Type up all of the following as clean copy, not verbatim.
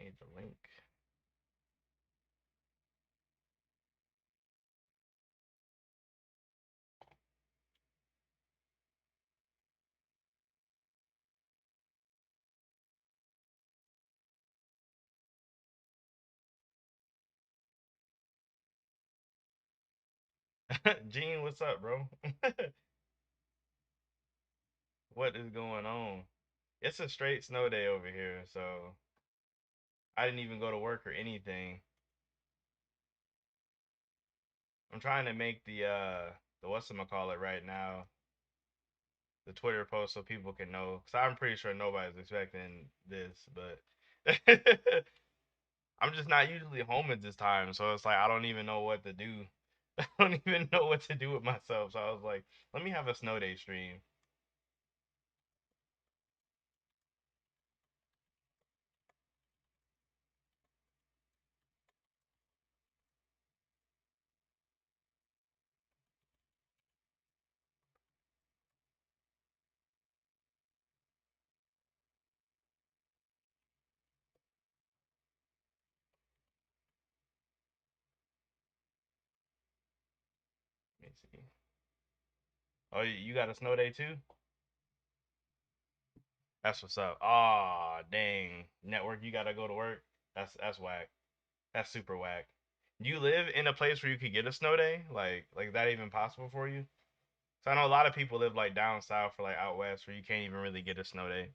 Need the link. Gene, what's up, bro? What is going on? It's a straight snow day over here, so I didn't even go to work or anything. I'm trying to make the whatchamacallit right now, the Twitter post so people can know. Cause I'm pretty sure nobody's expecting this, but I'm just not usually home at this time, so it's like I don't even know what to do. I don't even know what to do with myself. So I was like, let me have a snow day stream. Let me see. Oh, you got a snow day too? That's what's up. Ah, dang. Network, you gotta go to work. That's whack. That's super whack. Do you live in a place where you could get a snow day? Like that even possible for you? So I know a lot of people live like down south or like out west where you can't even really get a snow day.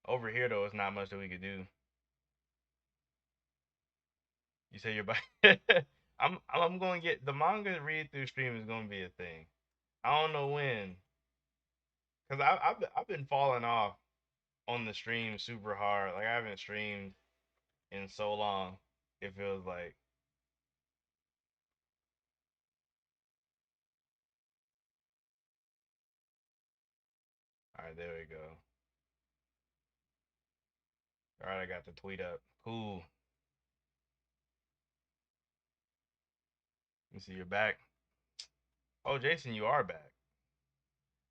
Over here though, it's not much that we could do. You say you're by I'm going to get the manga read through stream is going to be a thing. I don't know when, cause I've been falling off on the stream super hard. Like I haven't streamed in so long. It feels like. All right, there we go. All right, I got the tweet up. Cool. Let me see, you're back. Oh, Jason, you are back.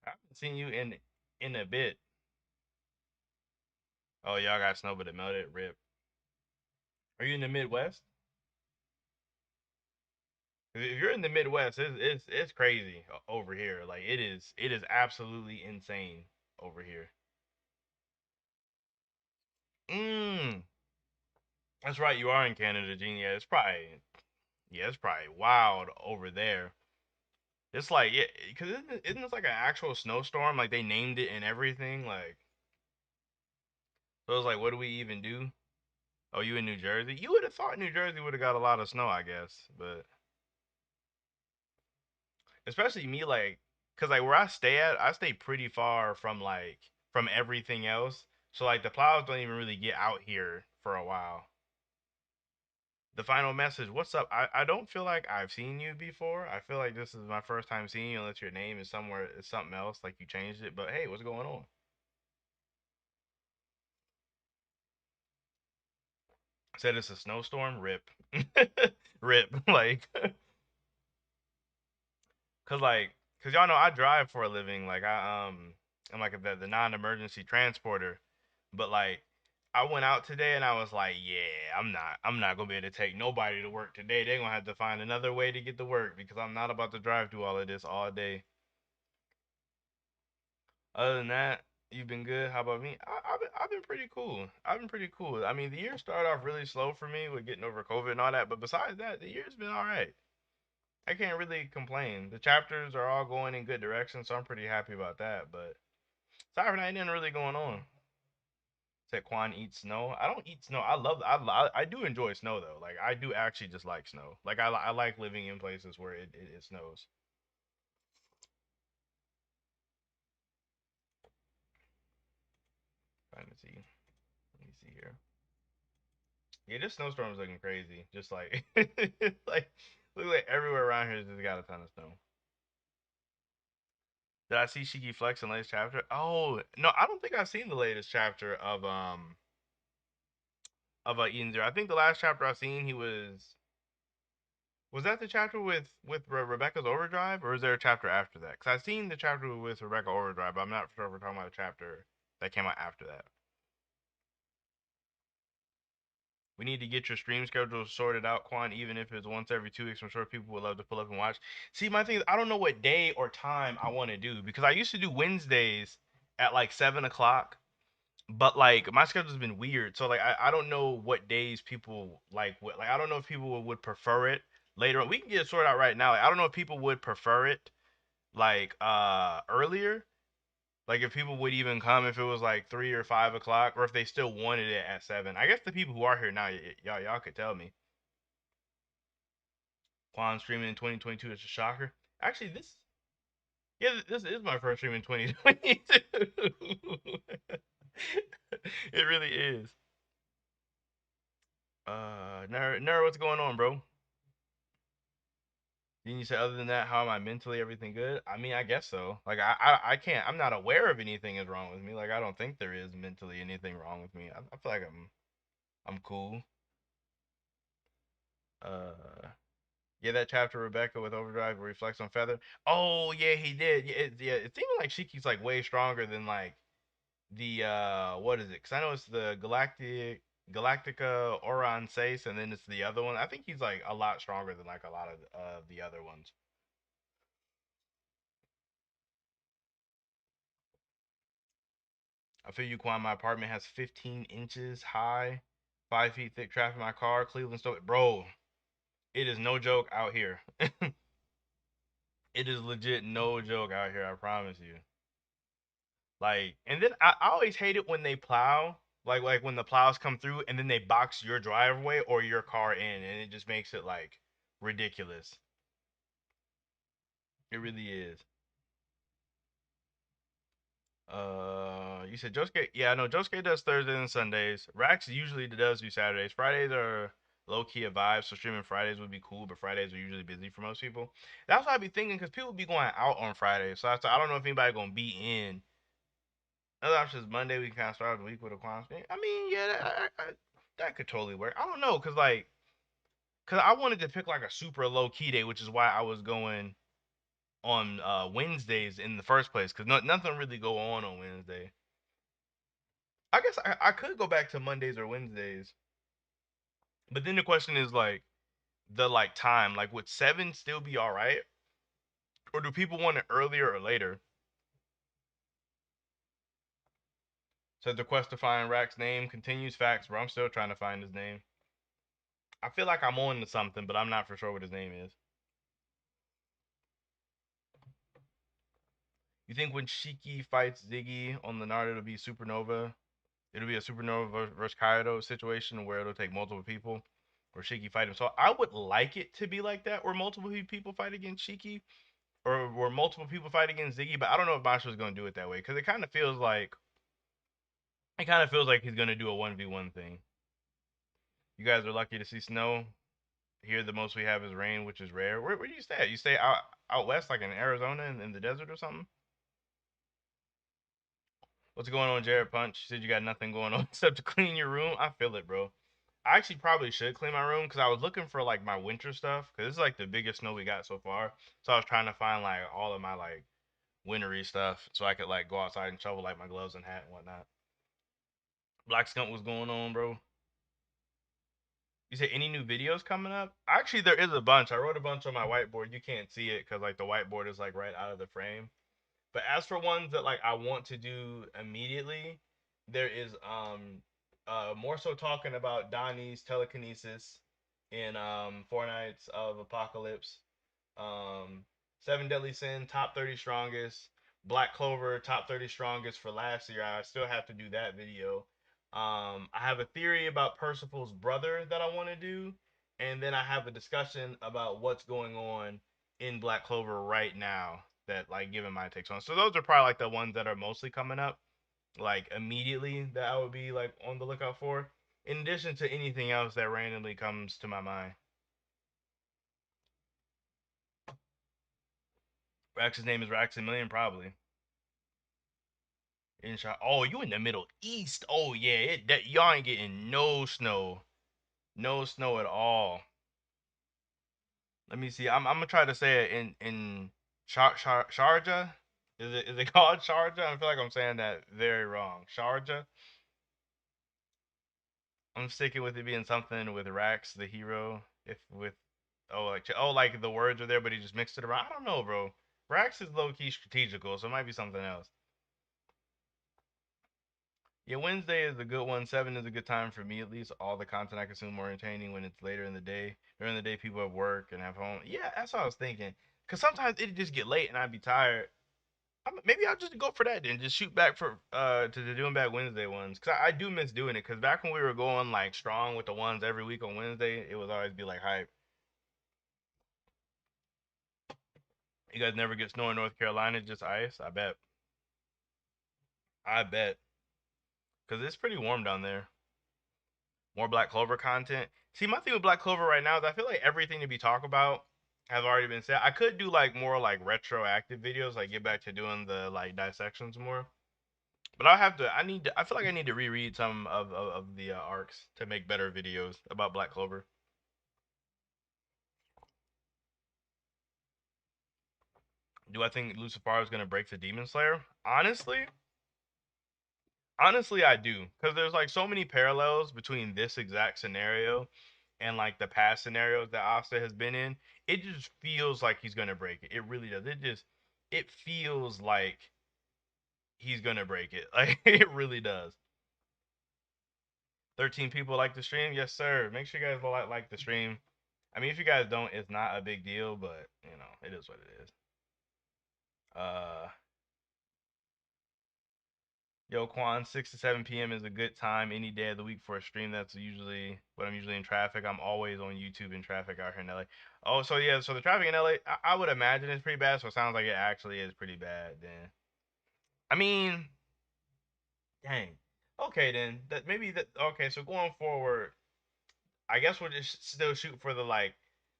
I haven't seen you in a bit. Oh, y'all got snow, but it melted. Rip. Are you in the Midwest? 'Cause if you're in the Midwest, it's crazy over here. Like it is absolutely insane over here. Mm, that's right. You are in Canada, Gene. Yeah, it's probably wild over there. It's like yeah, because isn't this like an actual snowstorm? Like they named it and everything. Like so, it's like, what do we even do? Oh, you in New Jersey? You would have thought New Jersey would have got a lot of snow, I guess, but especially me, like, cause like where I stay at, I stay pretty far from from everything else. So like the plows don't even really get out here for a while. The final message, what's up? I don't feel like I've seen you before. I feel like this is my first time seeing you unless your name is somewhere is something else, like you changed it. But hey, what's going on? Said it's a snowstorm. Rip, rip. Like, cause y'all know I drive for a living. Like I'm like the non-emergency transporter. But like, I went out today and I was like, yeah, I'm not gonna be able to take nobody to work today. They're gonna have to find another way to get to work because I'm not about to drive through all of this all day. Other than that, you've been good. How about me? I've been pretty cool. I've been pretty cool. I mean, the year started off really slow for me with getting over COVID and all that, but besides that, the year's been all right. I can't really complain. The chapters are all going in good direction, so I'm pretty happy about that. But aside from that, ain't nothing really going on. Said Quan eats snow. I don't eat snow. I do enjoy snow though. Like I do actually just like snow. Like I like living in places where it snows. Trying to see. Let me see here. Yeah, this snowstorm's looking crazy. Just like like look like everywhere around here just got a ton of snow. Did I see Shiki Flex in the latest chapter? Oh no, I don't think I've seen the latest chapter of Eden Zero. I think the last chapter I've seen he was that the chapter with Rebecca's Overdrive, or is there a chapter after that? Because I've seen the chapter with Rebecca Overdrive, but I'm not sure if we're talking about a chapter that came out after that. We need to get your stream schedule sorted out, Quan, even if it's once every 2 weeks. I'm sure people would love to pull up and watch. See, my thing is, I don't know what day or time I want to do because I used to do Wednesdays at like 7 o'clock, but like my schedule's been weird. So like I don't know what days people like I don't know if people would prefer it later on. We can get it sorted out right now. Like, I don't know if people would prefer it like earlier. Like if people would even come if it was like 3 or 5 o'clock, or if they still wanted it at 7. I guess the people who are here now, y'all could tell me. Quan streaming in 2022 is a shocker. Actually, this is my first stream in 2022. It really is. Nerd, what's going on, bro? Didn't you say other than that, how am I mentally? Everything good? I mean, I guess so. Like I can't. I'm not aware of anything is wrong with me. Like I don't think there is mentally anything wrong with me. I feel like I'm cool. Uh, yeah, that chapter Rebecca with Overdrive where he reflects on Feather. Oh yeah, he did. It seemed like Shiki's like way stronger than like the what is it? Because I know it's the Galactica Oran Sace, and then it's the other one. I think he's like a lot stronger than like a lot of the other ones. I feel you, Quan. My apartment has 15 inches high, 5 feet thick traffic in my car. Cleveland, so bro, it is no joke out here. It is legit no joke out here. I promise you. Like, and then I always hate it when they plow. Like when the plows come through and then they box your driveway or your car in, and it just makes it like ridiculous. It really is. You said Josuke. Yeah, I know Josuke does Thursdays and Sundays. Rax usually does do Saturdays. Fridays are low key a vibe, so streaming Fridays would be cool, but Fridays are usually busy for most people. That's what I be thinking because people be going out on Fridays, so I don't know if anybody gonna be in. Other option is Monday. We can kind of start the week with a quantum game. I mean, yeah, that could totally work. I don't know, cause I wanted to pick like a super low key day, which is why I was going on Wednesdays in the first place, cause nothing really go on Wednesday. I guess I could go back to Mondays or Wednesdays, but then the question is like the like time. Like, would 7 still be all right, or do people want it earlier or later? So the quest to find Rack's name continues. Facts, bro. I'm still trying to find his name. I feel like I'm on to something, but I'm not for sure what his name is. You think when Shiki fights Ziggy on the Naruto, it'll be Supernova? It'll be a Supernova versus Kaido situation where it'll take multiple people, where Shiki fight him. So I would like it to be like that, where multiple people fight against Shiki, or where multiple people fight against Ziggy. But I don't know if Masha's gonna do it that way because it kind of feels like he's gonna do a 1v1 thing. You guys are lucky to see snow. Here, the most we have is rain, which is rare. Where do you stay at? You stay out west, like in Arizona, in the desert or something? What's going on, Jared Punch? You said you got nothing going on except to clean your room. I feel it, bro. I actually probably should clean my room because I was looking for like my winter stuff because this is like the biggest snow we got so far. So I was trying to find like all of my like wintery stuff so I could like go outside and shovel like my gloves and hat and whatnot. Black Skunk, what's going on, bro? You say any new videos coming up? Actually, there is a bunch. I wrote a bunch on my whiteboard. You can't see it because like the whiteboard is like right out of the frame. But as for ones that like I want to do immediately, there is more so talking about Donnie's telekinesis in Four Nights of Apocalypse, um, Seven Deadly Sin, top 30 strongest, Black Clover, top 30 strongest for last year. I still have to do that video. I have a theory about Percival's brother that I want to do, and then I have a discussion about what's going on in Black Clover right now that like giving my takes on. So those are probably like the ones that are mostly coming up like immediately that I would be like on the lookout for. In addition to anything else that randomly comes to my mind. Rax's name is Raxamillion, probably. Oh, you in the Middle East? Oh yeah, y'all ain't getting no snow at all. Let me see. I'm gonna try to say it in Sharjah. Is it called Sharjah? I feel like I'm saying that very wrong. Sharjah. I'm sticking with it being something with Rax, the hero. If with like the words are there, but he just mixed it around. I don't know, bro. Rax is low key strategical, so it might be something else. Yeah, Wednesday is a good one. 7 is a good time for me, at least. All the content I consume more entertaining when it's later in the day. During the day, people have work and have home. Yeah, that's what I was thinking. Cause sometimes it just get late and I'd be tired. Maybe I'll just go for that then. Just shoot back for to the doing back Wednesday ones. Cause I do miss doing it. Cause back when we were going like strong with the ones every week on Wednesday, it was always be like hype. You guys never get snow in North Carolina, just ice. I bet. I bet. Cause it's pretty warm down there. More Black Clover content. See, my thing with Black Clover right now is I feel like everything to be talked about has already been said. I could do like more like retroactive videos, like get back to doing the like dissections more. But I'll have to. I need. To, I feel like I need to reread some of the arcs to make better videos about Black Clover. Do I think Lucifer is gonna break the Demon Slayer? Honestly, I do, because there's like so many parallels between this exact scenario and like the past scenarios that Asta has been in. It just feels like he's gonna break it. It really does. It feels like he's gonna break it. Like it really does. 13 people like the stream, yes sir. Make sure you guys like the stream. I mean, if you guys don't, it's not a big deal, but you know, it is what it is. Uh, Yo, Quan, 6 to 7 p.m. is a good time any day of the week for a stream. That's usually when I'm usually in traffic. I'm always on YouTube in traffic out here in LA. Oh, so yeah, so the traffic in LA, I would imagine it's pretty bad. So it sounds like it actually is pretty bad. Then, I mean, dang. Okay, then that maybe that. Okay, so going forward, I guess we'll just still shoot for the like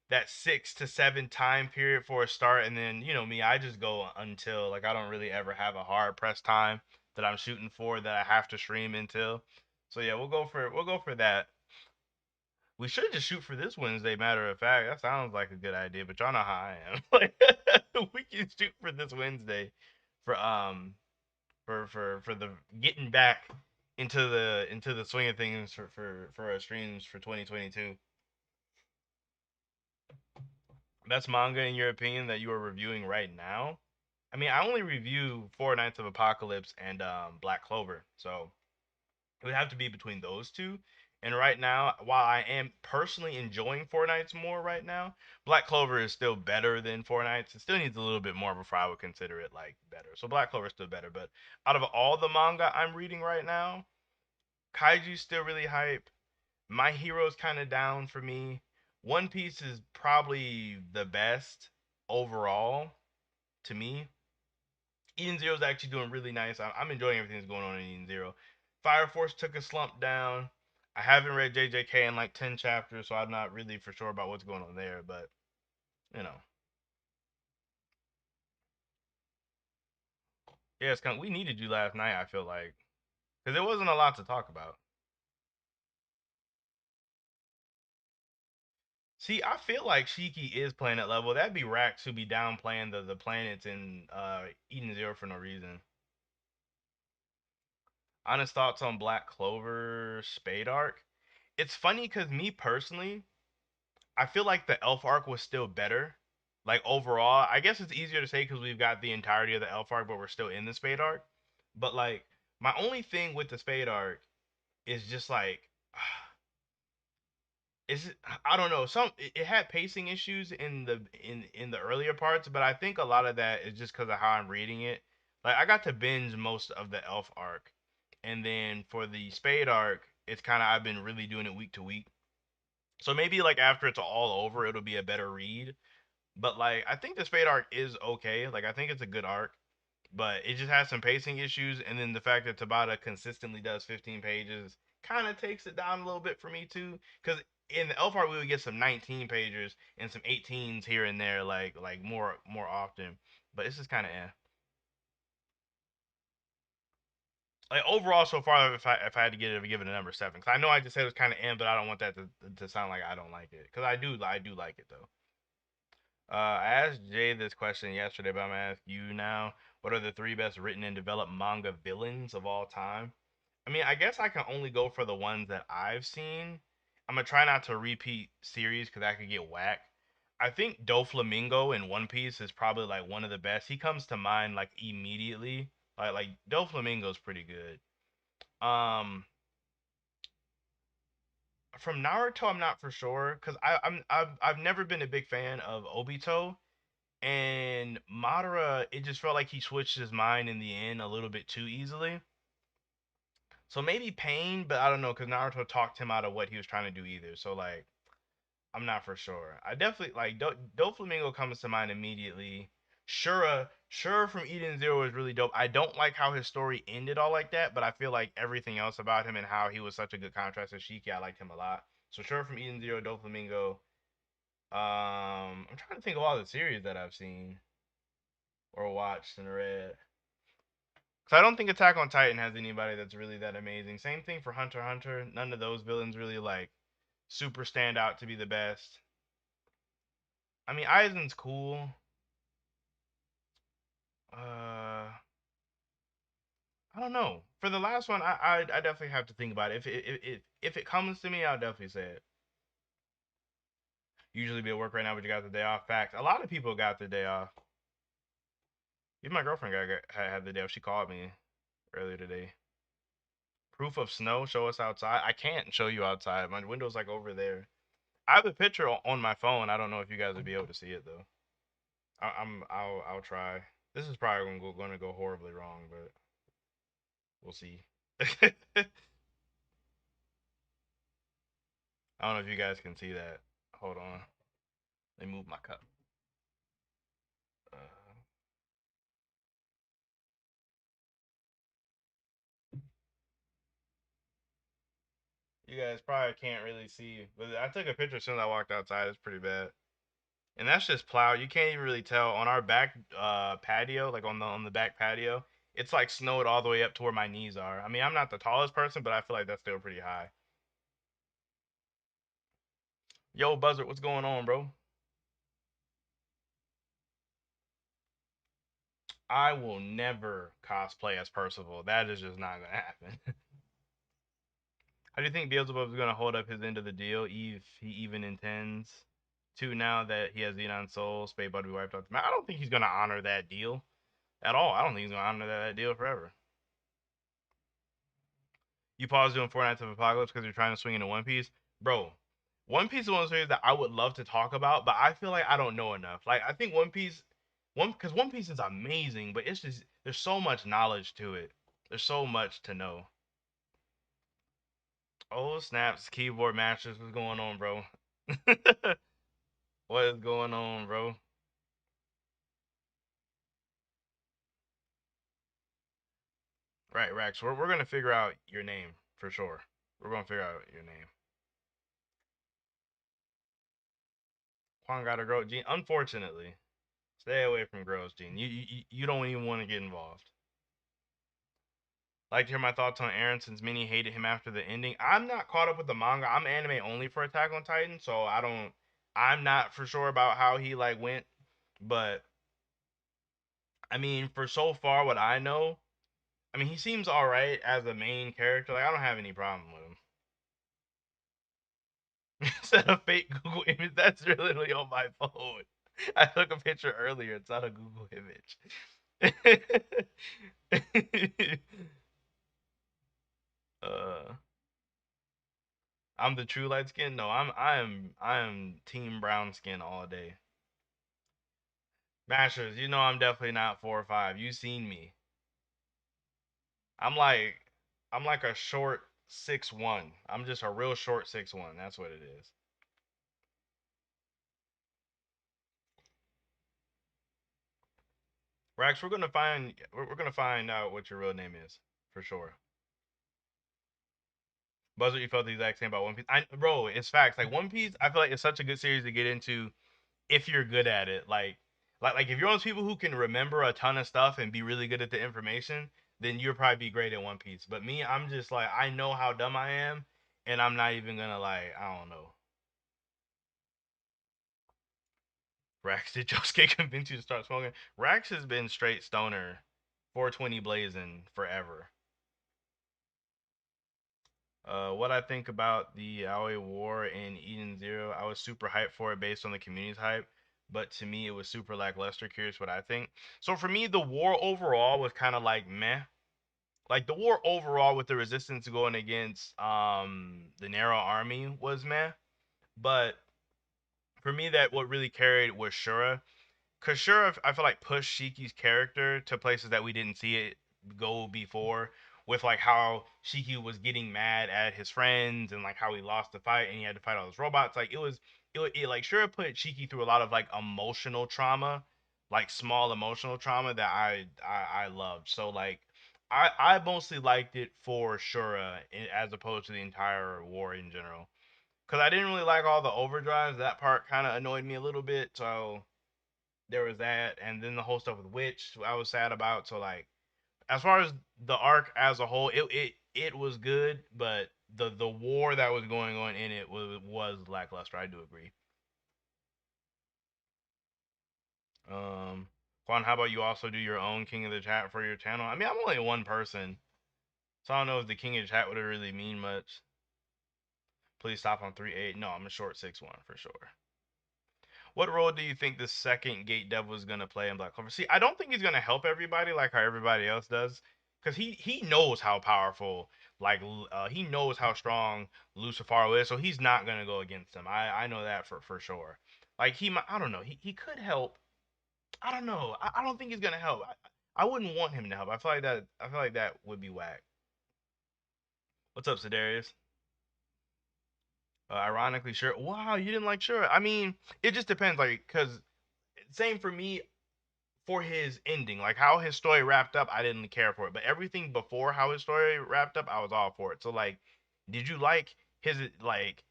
that 6 to 7 time period for a start, and then you know me, I just go until like I don't really ever have a hard press time that I'm shooting for that I have to stream until. So yeah, we'll go for that. We should just shoot for this Wednesday. Matter of fact, that sounds like a good idea, but y'all know how I am. Like we can shoot for this Wednesday for for the getting back into the swing of things for our streams for 2022. Best manga in your opinion that you are reviewing right now? I mean, I only review Four Nights of Apocalypse and Black Clover, so it would have to be between those two. And right now, while I am personally enjoying Four Nights more right now, Black Clover is still better than Four Nights. It still needs a little bit more before I would consider it like better. So Black Clover is still better, but out of all the manga I'm reading right now, Kaiju's still really hype. My Hero's kind of down for me. One Piece is probably the best overall to me. Eden Zero is actually doing really nice. I'm enjoying everything that's going on in Eden Zero. Fire Force took a slump down. I haven't read JJK in like 10 chapters, so I'm not really for sure about what's going on there. But, you know. Yeah, it's kind of, we needed you last night, I feel like. Because there wasn't a lot to talk about. See, I feel like Shiki is playing at level. That'd be Rax who be downplaying the planets in Eden Zero for no reason. Honest thoughts on Black Clover Spade arc. It's funny because me personally, I feel like the Elf arc was still better. Like overall, I guess it's easier to say because we've got the entirety of the Elf arc, but we're still in the Spade arc. But like, my only thing with the Spade arc is just like, is I don't know. It had pacing issues in the earlier parts, but I think a lot of that is just because of how I'm reading it. Like I got to binge most of the Elf arc, and then for the Spade arc, it's kind of I've been really doing it week to week. So maybe like after it's all over, it'll be a better read. But like I think the Spade arc is okay. Like I think it's a good arc, but it just has some pacing issues, and then the fact that Tabata consistently does 15 pages kind of takes it down a little bit for me too. Because in the Elf arc we would get some 19 pages and some 18s here and there, like more often. But it's just kind of eh. Like overall so far, if I had to give it a number 7, because I know I just said it was kind of eh, but I don't want that to sound like I don't like it, because I do like it though. I asked Jay this question yesterday, but I'm gonna ask you now. What are the 3 best written and developed manga villains of all time? I mean, I guess I can only go for the ones that I've seen. I'm gonna try not to repeat series because that could get whack. I think Doflamingo in One Piece is probably like one of the best. He comes to mind like immediately. Like Doflamingo's pretty good. Um, from Naruto, I'm not for sure because I've never been a big fan of Obito and Madara. It just felt like he switched his mind in the end a little bit too easily. So maybe Pain, but I don't know because Naruto talked him out of what he was trying to do either. So like, I'm not for sure. I definitely like Doflamingo comes to mind immediately. Shura from Eden Zero is really dope. I don't like how his story ended all like that, but I feel like everything else about him and how he was such a good contrast to Shiki, I liked him a lot. So Shura from Eden Zero, Doflamingo. I'm trying to think of all the series that I've seen or watched and read. Cause I don't think Attack on Titan has anybody that's really that amazing. Same thing for Hunter x Hunter. None of those villains really like super stand out to be the best. I mean, Aizen's cool. I don't know. For the last one, I definitely have to think about it. If it comes to me, I'll definitely say it. Usually be at work right now, but you got the day off. Fact. A lot of people got the day off. Even my girlfriend had the day off. She called me earlier today. Proof of snow. Show us outside. I can't show you outside. My window's like over there. I have a picture on my phone. I don't know if you guys would be able to see it though. I'll try. This is probably going to go horribly wrong, but we'll see. I don't know if you guys can see that. Hold on. Let me move my cup. Uh, you guys probably can't really see, but I took a picture as soon as I walked outside. It's pretty bad, and that's just plowed. You can't even really tell on our back patio, like on the back patio. It's like snowed all the way up to where my knees are. I mean, I'm not the tallest person, but I feel like that's still pretty high. Yo, Buzzard, what's going on, bro? I will never cosplay as Percival. That is just not gonna happen. How do you think Beelzebub is gonna hold up his end of the deal if he even intends to now that he has Xenon Soul, Spade Bud be wiped out the map? I don't think he's gonna honor that deal at all. I don't think he's gonna honor that deal forever. You pause doing Four Nights of Apocalypse because you're trying to swing into One Piece, bro. One Piece is one of those series that I would love to talk about, but I feel like I don't know enough. Like I think One Piece is amazing, but it's just there's so much knowledge to it. There's so much to know. Oh snaps, keyboard masters, what's going on, bro? What is going on, bro? Right, Rex. We're gonna figure out your name for sure. We're gonna figure out your name. Quan got a girl, Gene. Unfortunately, stay away from girls, Gene. You don't even want to get involved. Like to hear my thoughts on Aaron since many hated him after the ending. I'm not caught up with the manga. I'm anime only for Attack on Titan, so I don't. I'm not for sure about how he like went, but I mean, for so far what I know, I mean he seems all right as a main character. Like I don't have any problem with him. Instead of fake Google image, that's literally on my phone. I took a picture earlier. It's not a Google image. uh, I'm the true light skin. No, I am team brown skin all day. Masters, you know I'm definitely not 4 or 5. You seen me. I'm like I'm like a short 6'1". I'm just a real short 6'1". That's what it is. Rax, we're gonna find out what your real name is for sure. Buzzer, you felt the exact same about One Piece. Bro, it's facts. Like One Piece, I feel like it's such a good series to get into if you're good at it. Like if you're one of those people who can remember a ton of stuff and be really good at the information, then you'll probably be great at One Piece. But me, I'm just like I know how dumb I am, and I'm not even gonna like I don't know. Rax, did Josuke convince you to start smoking? Rax has been straight stoner, 420 blazing forever. What I think about the Aoi War in Eden Zero, I was super hyped for it based on the community's hype, but to me it was super lackluster. Curious what I think. So for me, the war overall was kind of like meh. Like the war overall with the resistance going against the Narrow Army was meh. But for me, that what really carried was Shura. Kashura, I feel like pushed Shiki's character to places that we didn't see it go before, with like how Shiki was getting mad at his friends and like how he lost the fight and he had to fight all those robots. Like it like Shura put Shiki through a lot of like emotional trauma, like small emotional trauma that I loved. So like I mostly liked it for Shura as opposed to the entire war in general. Cause I didn't really like all the overdrives. That part kind of annoyed me a little bit. So there was that, and then the whole stuff with Witch I was sad about. So like, as far as the arc as a whole, it was good, but the war that was going on in it was lackluster. I do agree. Um, Quan, how about you also do your own King of the Chat for your channel? I mean, I'm only one person, so I don't know if the King of the Chat would really mean much. Please stop on 3-8. No, I'm a short 6-1 for sure. What role do you think the second Gate Devil is gonna play in Black Clover? See, I don't think he's gonna help everybody like how everybody else does, because he knows how powerful, like he knows how strong Lucifer is, so he's not gonna go against him. I know that for sure. Like I don't know, he could help. I don't know. I don't think he's gonna help. I wouldn't want him to help. I feel like that would be whack. What's up, Sedarius? Ironically, sure. Wow, you didn't like sure. I mean, it just depends. Like, cause same for me. For his ending, like how his story wrapped up, I didn't care for it. But everything before how his story wrapped up, I was all for it. So like, did you like his like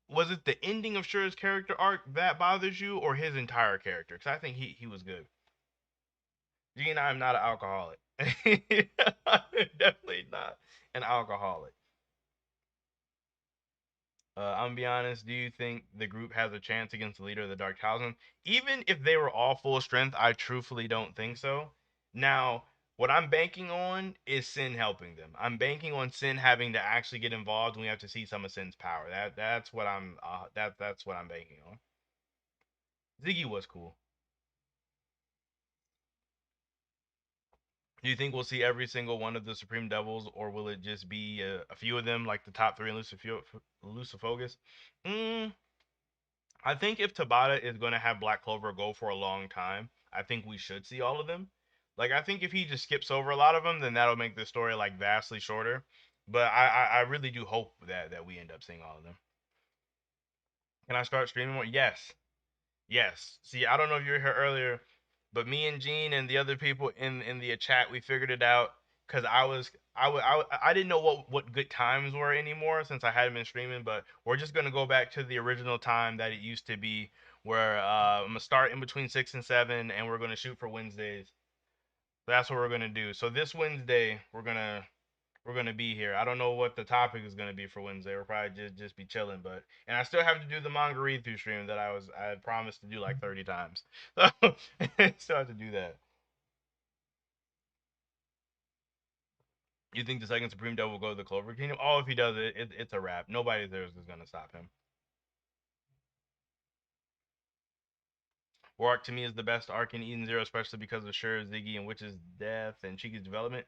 was it the ending of Shura's character arc that bothers you, or his entire character? Because I think he was good. G and I am not an alcoholic. Definitely not an alcoholic. I'm gonna be honest. Do you think the group has a chance against the leader of the Dark Talisman? Even if they were all full strength, I truthfully don't think so. Now, what I'm banking on is Sin helping them. I'm banking on Sin having to actually get involved, and we have to see some of Sin's power. That's what that's what I'm banking on. Ziggy was cool. Do you think we'll see every single one of the Supreme Devils, or will it just be a few of them, like the top three in Lucifogus? Mm, I think if Tabata is going to have Black Clover go for a long time, I think we should see all of them. Like, I think if he just skips over a lot of them, then that'll make the story like vastly shorter. But I really do hope that we end up seeing all of them. Can I start streaming more? Yes, yes. See, I don't know if you were here earlier, but me and Gene and the other people in the chat, we figured it out because I didn't know what good times were anymore since I hadn't been streaming. But we're just gonna go back to the original time that it used to be, where I'm gonna start in between 6 and 7, and we're gonna shoot for Wednesdays. That's what we're gonna do. So this Wednesday, we're gonna be here. I don't know what the topic is gonna be for Wednesday. We'll probably just be chilling, but and I still have to do the manga read through stream that I had promised to do like 30 times. So still have to do that. You think the second Supreme Devil will go to the Clover Kingdom? Oh, if he does it's a wrap. Nobody there is gonna stop him. War arc to me is the best arc in Eden Zero, especially because of Sure, Ziggy, and Witch's death and Chiki's development.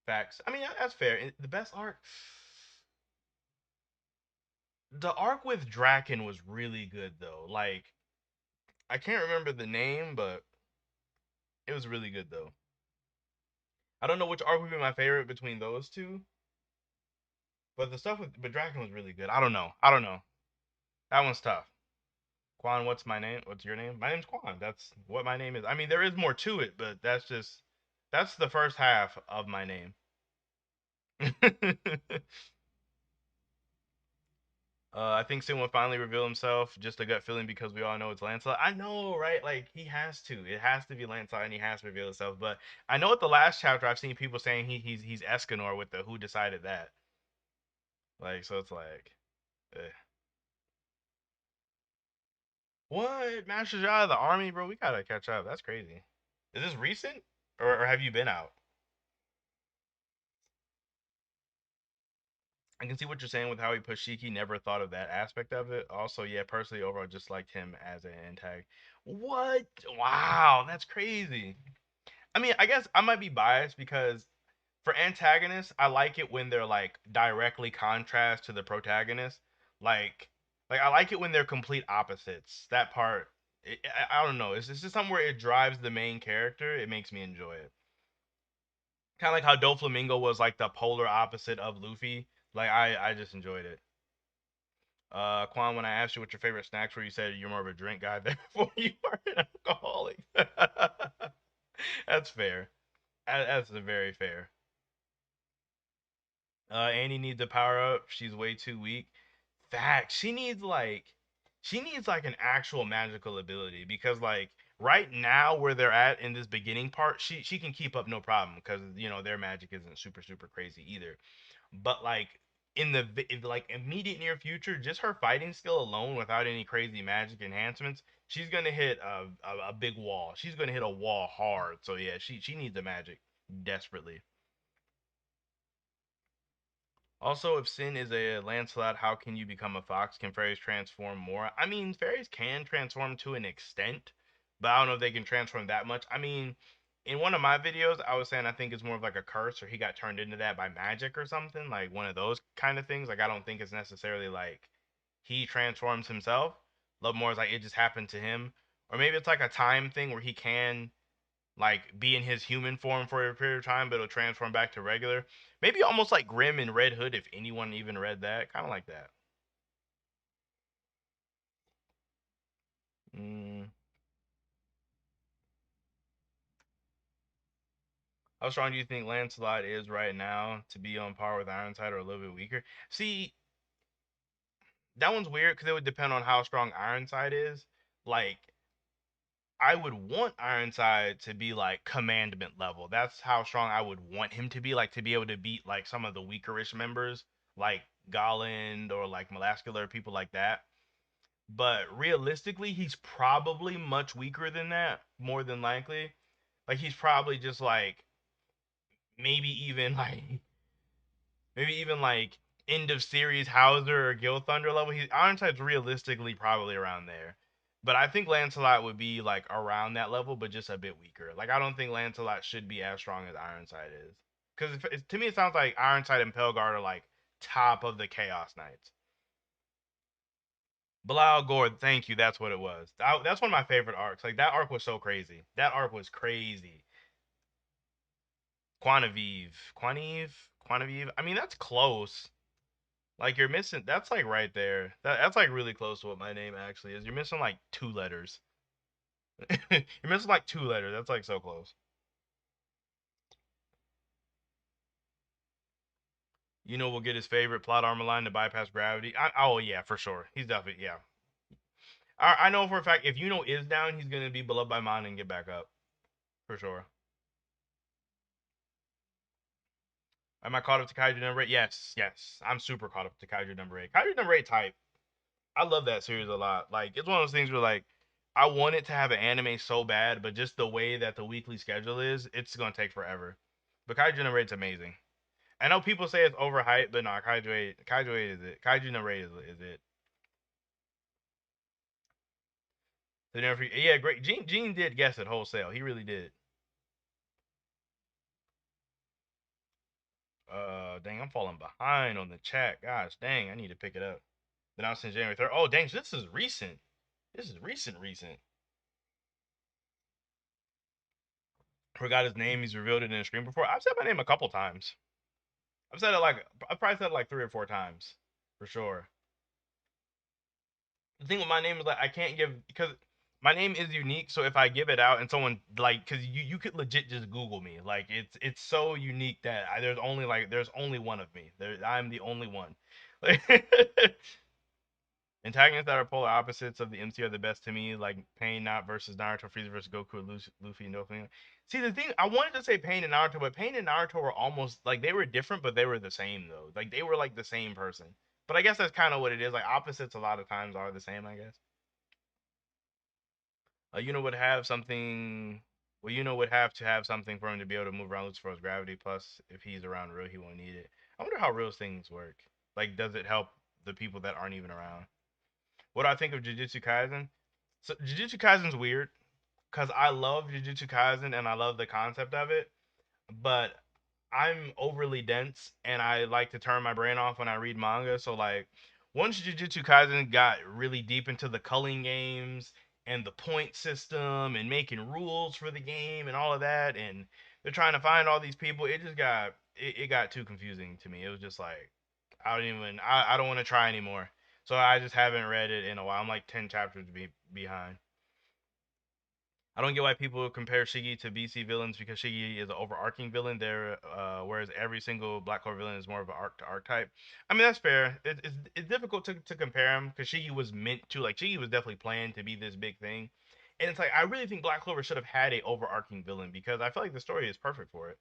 Facts. I mean that's fair. The best arc, the arc with Draken was really good though. Like I can't remember the name, but it was really good though. I don't know which arc would be my favorite between those two, but the stuff with but Draken was really good. I don't know. I don't know. That one's tough. Quan, what's my name? What's your name? My name's Quan. That's what my name is. I mean, there is more to it, but that's the first half of my name. I think Sin will finally reveal himself. Just a gut feeling because we all know it's Lancelot. I know, right? Like he has to. It has to be Lancelot, and he has to reveal himself. But I know at the last chapter, I've seen people saying he's Escanor with the who decided that. Like so, it's like, eh. What? Master's out of the army, bro? We gotta catch up. That's crazy. Is this recent, or have you been out? I can see what you're saying with how he pushed Shiki. Never thought of that aspect of it. Also, yeah, personally, overall, just liked him as an antag. What? Wow, that's crazy. I mean, I guess I might be biased because for antagonists, I like it when they're like directly contrast to the protagonist. Like, like I like it when they're complete opposites. That part, I don't know. It's just something where it drives the main character. It makes me enjoy it. Kind of like how Doflamingo was like the polar opposite of Luffy. Like I just enjoyed it. Quan, when I asked you what your favorite snacks were, you said you're more of a drink guy therefore you are an alcoholic. That's fair. That's very fair. Annie needs a power up. She's way too weak. Fact. She needs like an actual magical ability because like right now where they're at in this beginning part, she can keep up no problem because their magic isn't super crazy either. But like in the like immediate near future, just her fighting skill alone without any crazy magic enhancements, she's gonna hit a big wall. She's gonna hit a wall hard. So yeah, she needs the magic desperately. Also, if Sin is a Lancelot, how can you become a fox? Can fairies transform more? I mean, fairies can transform to an extent, but I don't know if they can transform that much. I mean, in one of my videos, I was saying I think it's more of like a curse or he got turned into that by magic or something, like one of those kind of things. Like, I don't think it's necessarily like he transforms himself. Love more is like it just happened to him. Or maybe it's like a time thing where he can like be in his human form for a period of time, but it'll transform back to regular. Maybe almost like Grim and Red Hood, if anyone even read that, kind of like that. Mm. How strong do you think Lancelot is right now to be on par with Ironside or a little bit weaker? See, that one's weird because it would depend on how strong Ironside is. Like, I would want Ironside to be like commandment level. That's how strong I would want him to be, like to be able to beat like some of the weakerish members, like Golland or like Molascular, people like that. But realistically, he's probably much weaker than that, more than likely. Like he's probably just like maybe even like maybe even like end of series Hauser or Gil Thunder level. He's Ironside's realistically probably around there. But I think Lancelot would be like around that level, but just a bit weaker. Like I don't think Lancelot should be as strong as Ironside is. Because to me, it sounds like Ironside and Pelgard are like top of the Chaos Knights. Bilal Gord, thank you. That's what it was. That's one of my favorite arcs. Like that arc was so crazy. That arc was crazy. Quantivive. I mean, that's close. Like you're missing. That's like right there. That's like really close to what my name actually is. You're missing like 2 letters. You're missing like 2 letters. That's like so close. We'll get his favorite plot armor line to bypass gravity. Oh yeah, for sure. He's definitely yeah. I know for a fact if is down, he's gonna be beloved by mine and get back up for sure. Am I caught up to Kaiju number 8? Yes, yes. I'm super caught up to Kaiju number 8. Kaiju number 8 type. I love that series a lot. Like, it's one of those things where, like, I want it to have an anime so bad, but just the way that the weekly schedule is, it's going to take forever. But Kaiju number 8's amazing. I know people say it's overhyped, but no, Kaiju 8 is it. Kaiju number 8 is it. So never, yeah, great. Gene did guess it wholesale. He really did. Dang, I'm falling behind on the chat. Gosh, dang, I need to pick it up. Announced in January 3rd. Oh, dang, so this is recent. This is recent. Forgot his name. He's revealed it in a screen before. I've said my name a couple times. I've probably said it like 3 or 4 times for sure. The thing with my name is like I can't give because my name is unique. So if I give it out and someone like, because you could legit just Google me. Like it's so unique that there's only one of me. I'm the only one. Like antagonists that are polar opposites of the MC are the best to me, like Pain not versus Naruto, Frieza versus Goku, Luffy, and Dolphin. See, the thing I wanted to say Pain and Naruto, but Pain and Naruto were almost like they were different, but they were the same though. Like they were like the same person. But I guess that's kind of what it is. Like opposites a lot of times are the same. I guess. Would have something. Well, would have to have something for him to be able to move around Lucifer's gravity. Plus, if he's around Real, he won't need it. I wonder how Real's things work. Like, does it help the people that aren't even around? What do I think of Jujutsu Kaisen? So Jujutsu Kaisen's weird because I love Jujutsu Kaisen and I love the concept of it, but I'm overly dense and I like to turn my brain off when I read manga. So like once Jujutsu Kaisen got really deep into the culling games and the point system and making rules for the game and all of that, and they're trying to find all these people, it got too confusing to me. It was just like I don't want to try anymore. So I just haven't read it in a while. I'm like 10 chapters behind. I don't get why people compare Shiggy to BC villains because Shiggy is an overarching villain there, whereas every single Black Clover villain is more of an arc to archetype. I mean that's fair. It's difficult to compare him because Shiggy was meant to like Shiggy was definitely planned to be this big thing, and it's like I really think Black Clover should have had a overarching villain because I feel like the story is perfect for it.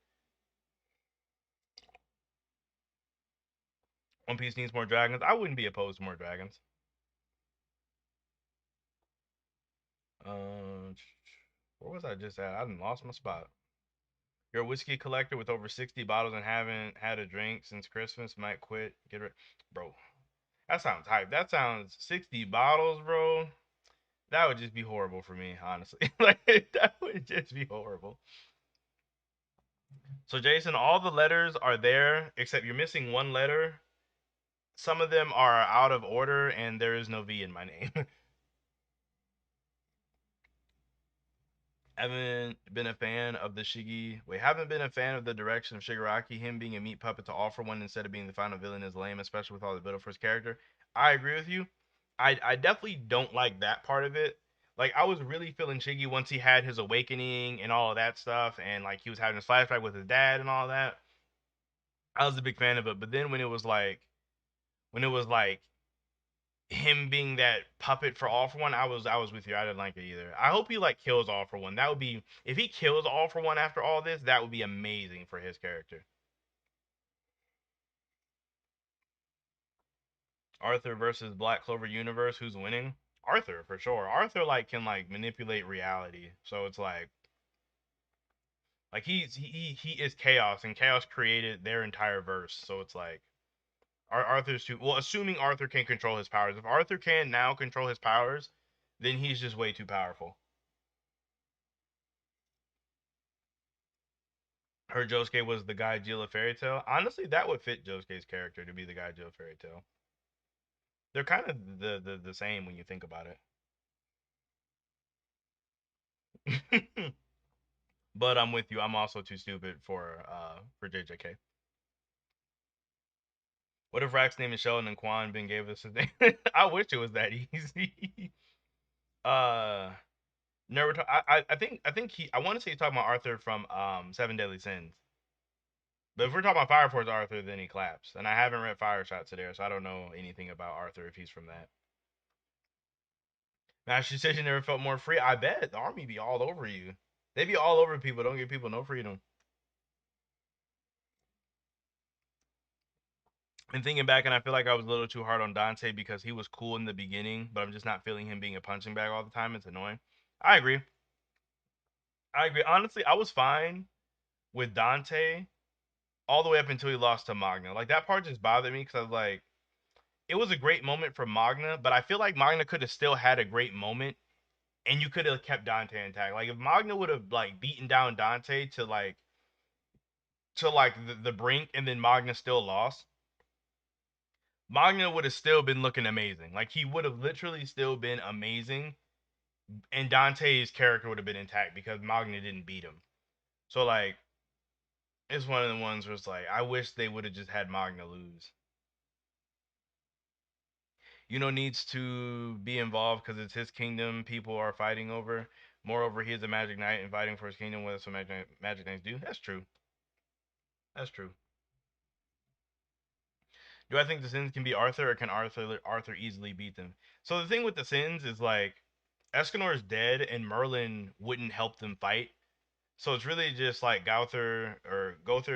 One Piece needs more dragons. I wouldn't be opposed to more dragons. Uh, where was I just at? I done lost my spot. You're a whiskey collector with over 60 bottles and haven't had a drink since Christmas. Might quit. Get rid, bro. That sounds hype. That sounds 60 bottles, bro. That would just be horrible for me, honestly. Like that would just be horrible. So Jason, all the letters are there except you're missing one letter. Some of them are out of order, and there is no V in my name. Haven't been a fan of the Shiggy. Wait, haven't been a fan of the direction of Shigaraki. Him being a meat puppet to all for one instead of being the final villain is lame, especially with all the build for his character. I agree with you. I definitely don't like that part of it. Like I was really feeling Shiggy once he had his awakening and all of that stuff, and like he was having his flashback with his dad and all that. I was a big fan of it. But then when it was like him being that puppet for All for One, I was with you. I didn't like it either. I hope he like kills All for One. That would be if he kills All for One after all this, that would be amazing for his character. Arthur versus Black Clover Universe, who's winning? Arthur for sure. Arthur like can like manipulate reality. So it's like he is chaos and chaos created their entire verse. So it's like Arthur's too well, assuming Arthur can control his powers. If Arthur can now control his powers, then he's just way too powerful. Her Josuke was the guy Jill of Fairy Tail. Honestly, that would fit Josuke's character to be the guy Jill of Fairy Tail. They're kind of the same when you think about it. But I'm with you. I'm also too stupid for JJK. What if Rack's name is Sheldon and Quan Ben gave us his name? I wish it was that easy. uh, Naruto. I want to say he's talking about Arthur from Seven Deadly Sins. But if we're talking about Fire Force Arthur, then he claps. And I haven't read Fire Shot today, so I don't know anything about Arthur if he's from that. Master Decision never felt more free. I bet the army be all over you. They be all over people. Don't give people no freedom. And thinking back, and I feel like I was a little too hard on Dante because he was cool in the beginning, but I'm just not feeling him being a punching bag all the time. It's annoying. I agree. I agree. Honestly, I was fine with Dante all the way up until he lost to Magna. Like that part just bothered me because I was like, it was a great moment for Magna, but I feel like Magna could have still had a great moment and you could have kept Dante intact. Like if Magna would have like beaten down Dante to like the brink and then Magna still lost, Magna would have still been looking amazing. Like he would have literally still been amazing, and Dante's character would have been intact because Magna didn't beat him. So like it's one of the ones where it's like I wish they would have just had Magna lose. Needs to be involved because it's his kingdom people are fighting over. Moreover, he is a magic knight and fighting for his kingdom. What some magic knights do? That's true. That's true. Do I think the Sins can beat Arthur, or can Arthur easily beat them? So the thing with the Sins is like Escanor is dead, and Merlin wouldn't help them fight. So it's really just like Gother,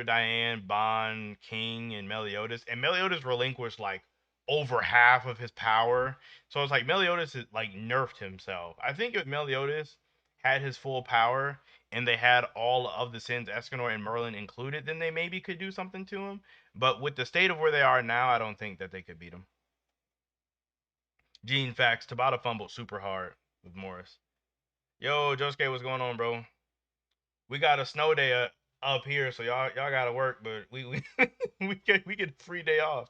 Diane, Bond, King, and Meliodas. And Meliodas relinquished like over half of his power. So it's like Meliodas like nerfed himself. I think if Meliodas had his full power, and they had all of the sins, Escanor and Merlin included, then they maybe could do something to him. But with the state of where they are now, I don't think that they could beat him. Gene facts, Tabata fumbled super hard with Morris. Yo, Josuke, what's going on, bro? We got a snow day up here, so y'all gotta work, but we we get a free day off.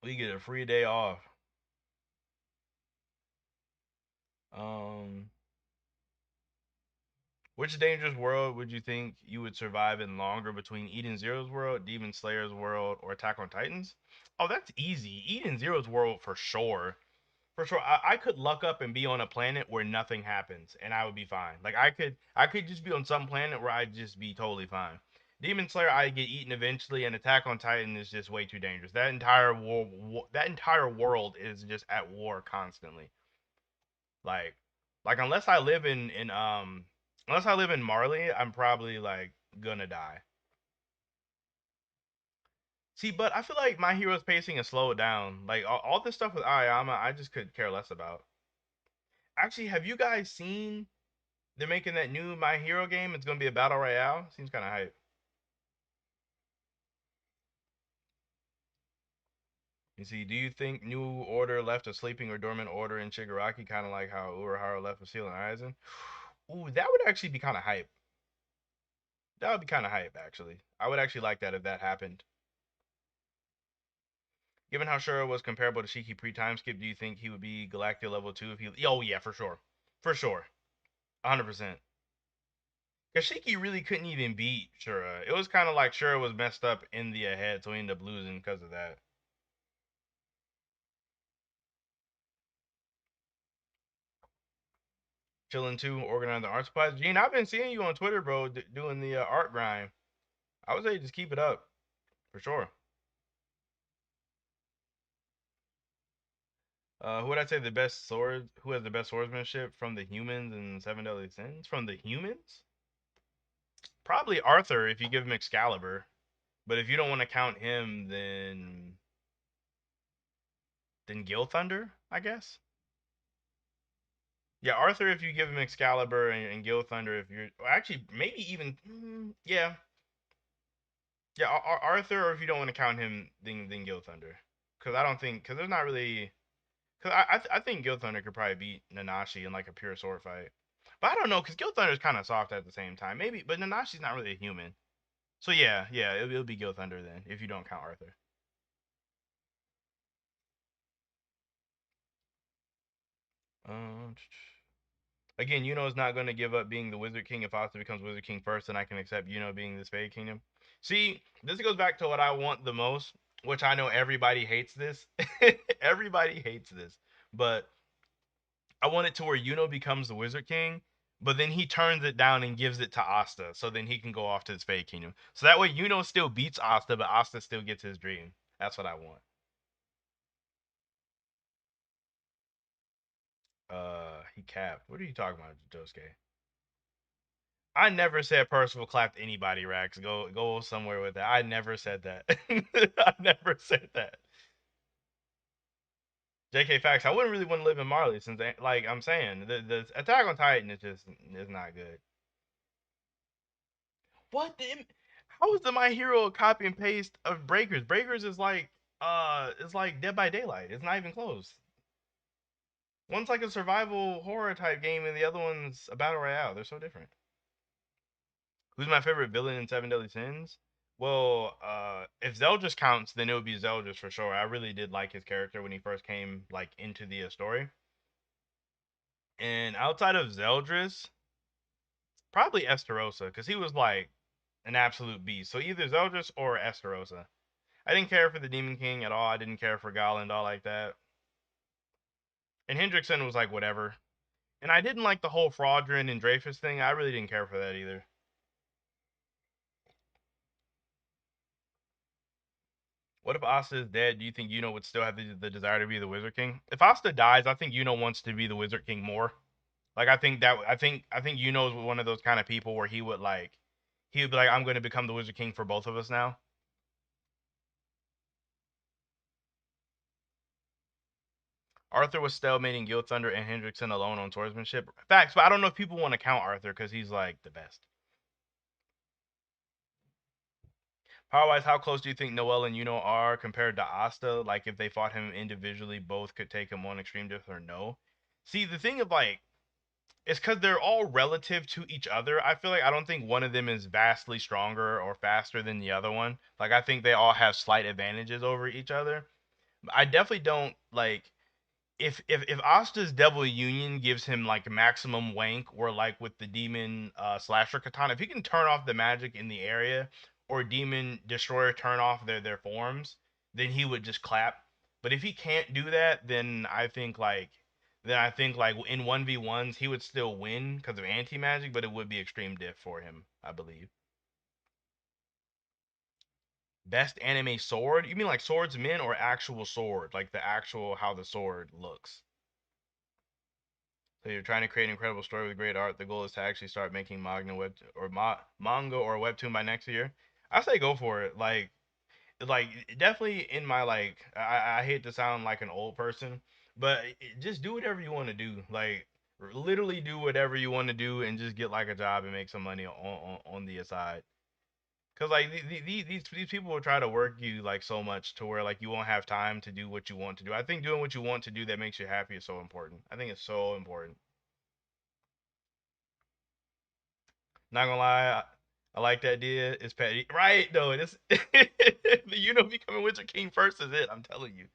We get a free day off. Um, which dangerous world would you think you would survive in longer between Eden Zero's world, Demon Slayer's world, or Attack on Titans? Oh, that's easy. Eden Zero's world for sure. For sure. I could luck up and be on a planet where nothing happens and I would be fine. Like I could just be on some planet where I'd just be totally fine. Demon Slayer I'd get eaten eventually, and Attack on Titan is just way too dangerous. That entire world is just at war constantly. Like like unless I live in Marley, I'm probably like gonna die. See, but I feel like my hero's pacing is slowed down. Like all this stuff with Ayama, I just could care less about. Actually, have you guys seen they're making that new My Hero game? It's gonna be a battle royale. Seems kind of hype. You see, do you think New Order left a sleeping or dormant order in Shigaraki, kind of like how Urahara left a seal in Aizen? Ooh, that would actually be kind of hype. That would be kind of hype, actually. I would actually like that if that happened. Given how Shura was comparable to Shiki pre-time skip, do you think he would be Galactic level 2 if he... Oh, yeah, for sure. For sure. 100%. Because Shiki really couldn't even beat Shura. It was kind of like Shura was messed up in the head, so he ended up losing because of that. Chilling too, organizing the art supplies. Gene, I've been seeing you on Twitter, bro, doing the art grind. I would say just keep it up, for sure. Who would I say the best sword? Who has the best swordsmanship from the humans and Seven Deadly Sins? From the humans? Probably Arthur if you give him Excalibur. But if you don't want to count him, then Gil Thunder, I guess. Yeah, Arthur if you give him Excalibur, and Gil Thunder if you're well, actually maybe even yeah, yeah, Arthur, or if you don't want to count him, then Gil Thunder, because I don't think because there's not really because I think Gil Thunder could probably beat Nanashi in like a pure sword fight, but I don't know because Gil Thunder is kind of soft at the same time maybe, but Nanashi's not really a human, so yeah, it'll be Gil Thunder then if you don't count Arthur. Um, Again, Yuno's not going to give up being the Wizard King if Asta becomes Wizard King first, and I can accept Yuno being this Fade Kingdom. See, this goes back to what I want the most, which I know everybody hates this. Everybody hates this. But I want it to where Yuno becomes the Wizard King, but then he turns it down and gives it to Asta, so then he can go off to his Fade Kingdom. So that way Yuno still beats Asta, but Asta still gets his dream. That's what I want. He capped. What are you talking about, Josuke? I never said Percival clapped anybody, Rax. Go somewhere with that. I never said that. I never said that. JK facts. I wouldn't really want to live in Marley since, like I'm saying, the Attack on Titan is not good. What? How is the My Hero a copy and paste of Breakers? Breakers is like Dead by Daylight. It's not even close. One's like a survival horror type game, and the other one's a battle royale. They're so different. Who's my favorite villain in Seven Deadly Sins? Well, if Zeldris counts, then it would be Zeldris for sure. I really did like his character when he first came like into the story. And outside of Zeldris, probably Esterosa, because he was like an absolute beast. So either Zeldris or Esterosa. I didn't care for the Demon King at all. I didn't care for Gal and all like that. And Hendrickson was like whatever. And I didn't like the whole Fraudrin and Dreyfus thing. I really didn't care for that either. What if Asta is dead? Do you think Yuno would still have the desire to be the Wizard King? If Asta dies, I think Yuno wants to be the Wizard King more. Like I think Yuno's one of those kind of people where he would be like I'm going to become the Wizard King for both of us now. Arthur was stalemating Guild Thunder and Hendrickson alone on swordsmanship. Facts, but I don't know if people want to count Arthur because he's like the best. Power wise, how close do you think Noel and Yuno are compared to Asta? Like, if they fought him individually, both could take him on extreme depth or no? See, the thing of like, it's because they're all relative to each other. I feel like I don't think one of them is vastly stronger or faster than the other one. Like, I think they all have slight advantages over each other. I definitely don't like if Asta's Devil Union gives him like maximum wank, or like with the Demon Slasher Katana, if he can turn off the magic in the area, or Demon Destroyer turn off their forms, then he would just clap. But if he can't do that, then I think like in 1v1s he would still win because of anti magic, but it would be extreme diff for him, I believe. Best anime sword? You mean like swordsman or actual sword? Like the actual how the sword looks? So you're trying to create an incredible story with great art. The goal is to actually start making manga or webtoon by next year. I say go for it. Like definitely in my like. I hate to sound like an old person, but just do whatever you want to do. Like literally do whatever you want to do and just get like a job and make some money on the aside. Cause like these people will try to work you like so much to where like you won't have time to do what you want to do. I think doing what you want to do that makes you happy is so important. I think it's so important. Not gonna lie, I like that idea. It's petty, right? Though it's the becoming Witcher King first is it. I'm telling you.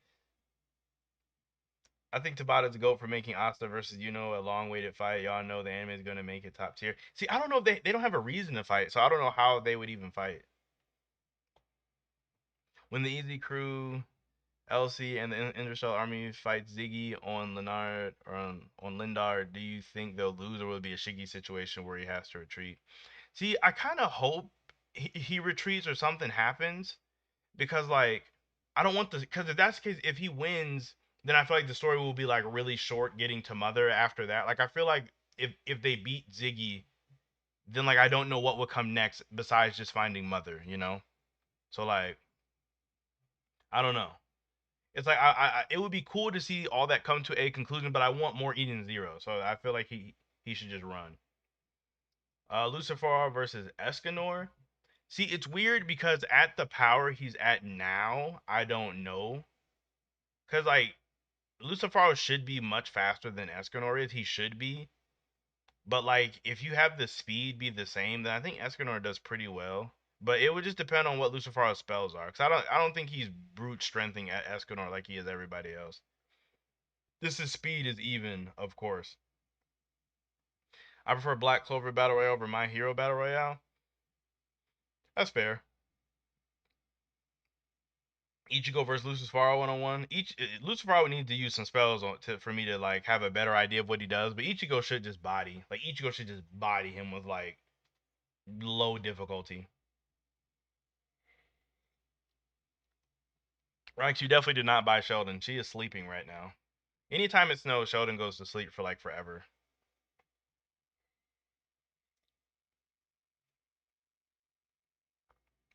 I think Tabata's the goat for making Asta versus a long-waited fight. Y'all know the anime is gonna make it top tier. See, I don't know if they don't have a reason to fight, so I don't know how they would even fight. When the Easy Crew, Elsie, and the Interstellar Army fight Ziggy on Leonard or on Lindar, do you think they'll lose, or will it be a Shiggy situation where he has to retreat? See, I kind of hope he retreats or something happens because like I don't want this, because if that's the case, if he wins, then I feel like the story will be like really short getting to Mother after that. Like I feel like if they beat Ziggy, then like I don't know what would come next besides just finding Mother. So like I don't know. It's like it would be cool to see all that come to a conclusion, but I want more Eden Zero. So I feel like he should just run. Lucifer versus Escanor. See, it's weird because at the power he's at now, I don't know. Cause like Lucifer should be much faster than Escanor is. He should be. But like if you have the speed be the same, then I think Escanor does pretty well. But it would just depend on what Lucifer's spells are. Cause I don't think he's brute strengthing at Escanor like he is everybody else. This is speed is even, of course. I prefer Black Clover Battle Royale over My Hero Battle Royale. That's fair. Ichigo versus Lucifer 101. Lucifer would need to use some spells for me to like have a better idea of what he does, but Ichigo should just body. Like Ichigo should just body him with like low difficulty. Rex, you definitely did not buy Sheldon. She is sleeping right now. Anytime it snows, Sheldon goes to sleep for like forever.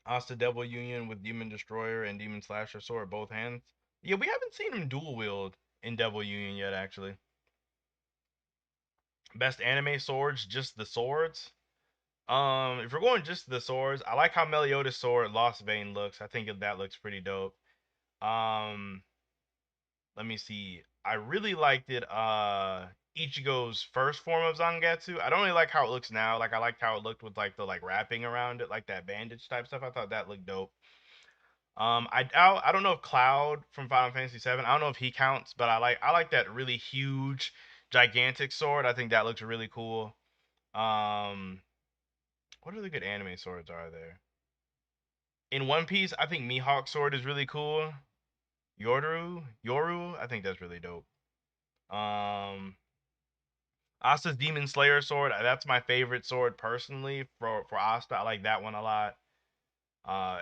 Asta Devil Union with Demon Destroyer and Demon Slasher sword both hands. Yeah, we haven't seen him dual wield in Devil Union yet, actually. Best anime swords, just the swords. If we're going just the swords, I like how Meliodas' sword Lost Vein looks. I think that looks pretty dope. Um, Let me see. I really liked it. Ichigo's first form of Zangetsu. I don't really like how it looks now. Like I liked how it looked with like the like wrapping around it, like that bandage type stuff. I thought that looked dope. I don't know if Cloud from Final Fantasy VII. I don't know if he counts, but I like that really huge, gigantic sword. I think that looks really cool. Um, what other good anime swords are there? In One Piece, I think Mihawk's sword is really cool. Yoru, I think that's really dope. Um, Asta's Demon Slayer sword, that's my favorite sword personally for Asta. I like that one a lot.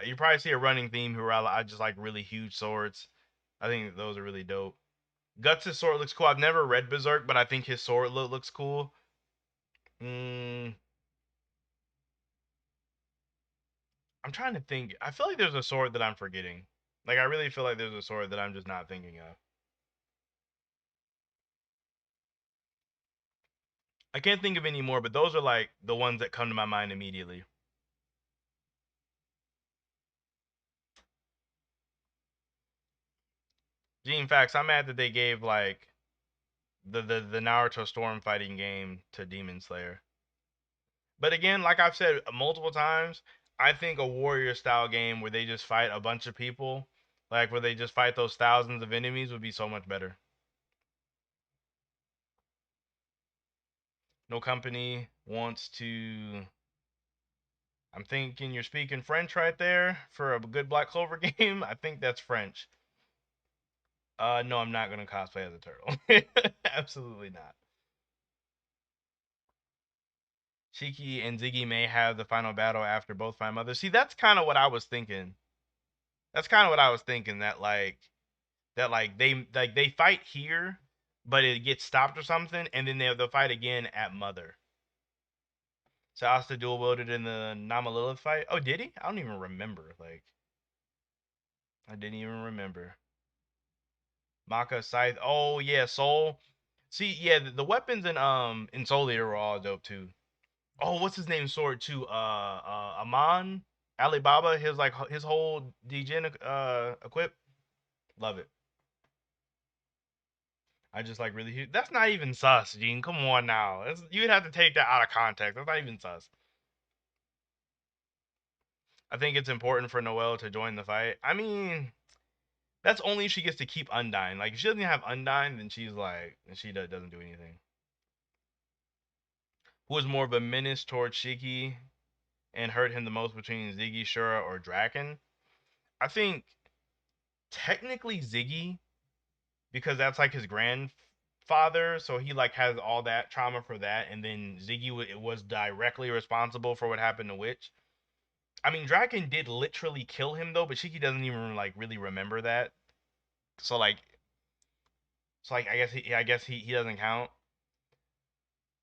You probably see a running theme here. I just like really huge swords. I think those are really dope. Guts' sword looks cool. I've never read Berserk, but I think his sword looks cool. Mm, I'm trying to think. I feel like there's a sword that I'm forgetting. Like I really feel like there's a sword that I'm just not thinking of. I can't think of any more, but those are like the ones that come to my mind immediately. Gene facts, I'm mad that they gave like the Naruto storm fighting game to Demon Slayer. But again, like I've said multiple times, I think a warrior style game where they just fight a bunch of people, like where they just fight those thousands of enemies, would be so much better. No company wants to. I'm thinking you're speaking French right there for a good Black Clover game. I think that's French. No, I'm not gonna cosplay as a turtle. Absolutely not. Shiki and Ziggy may have the final battle after both find mothers. See, that's kind of what I was thinking. That's kind of what I was thinking. That they fight here, but it gets stopped or something, and then they'll fight again at Mother. So Asta dual wielded in the Nama Lilith fight. Oh, did he? I don't even remember. Like, I didn't even remember. Maka Scythe. Oh yeah, Soul. See, yeah, the weapons in Soul Eater were all dope too. Oh, what's his name? Sword too. Aman Alibaba. His like his whole degen equip. Love it. I just like really. That's not even sus, Gene. Come on now. You'd have to take that out of context. That's not even sus. I think it's important for Noelle to join the fight. I mean, that's only if she gets to keep Undyne. Like, if she doesn't have Undyne, then she's like, she doesn't do anything. Who is more of a menace towards Shiki and hurt him the most between Ziggy, Shura, or Draken? I think technically Ziggy, because that's like his grandfather, so he like has all that trauma for that, and then Ziggy was directly responsible for what happened to Witch. I mean, Draken did literally kill him though, but Shiki doesn't even like really remember that. So like, I guess he doesn't count.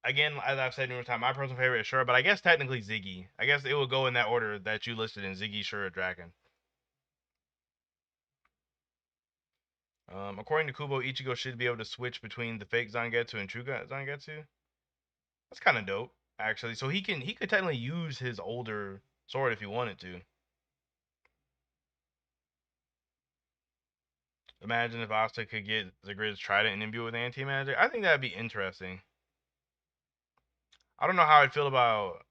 Again, as I've said numerous times, my personal favorite is Shura, but I guess technically Ziggy. I guess it would go in that order that you listed in Ziggy, Shura, Draken. According to Kubo, Ichigo should be able to switch between the fake Zangetsu and true Zangetsu. That's kind of dope, actually. So he could technically use his older sword if he wanted to. Imagine if Asta could get the Grid's trident and imbue with anti magic. I think that'd be interesting. I don't know how I'd feel about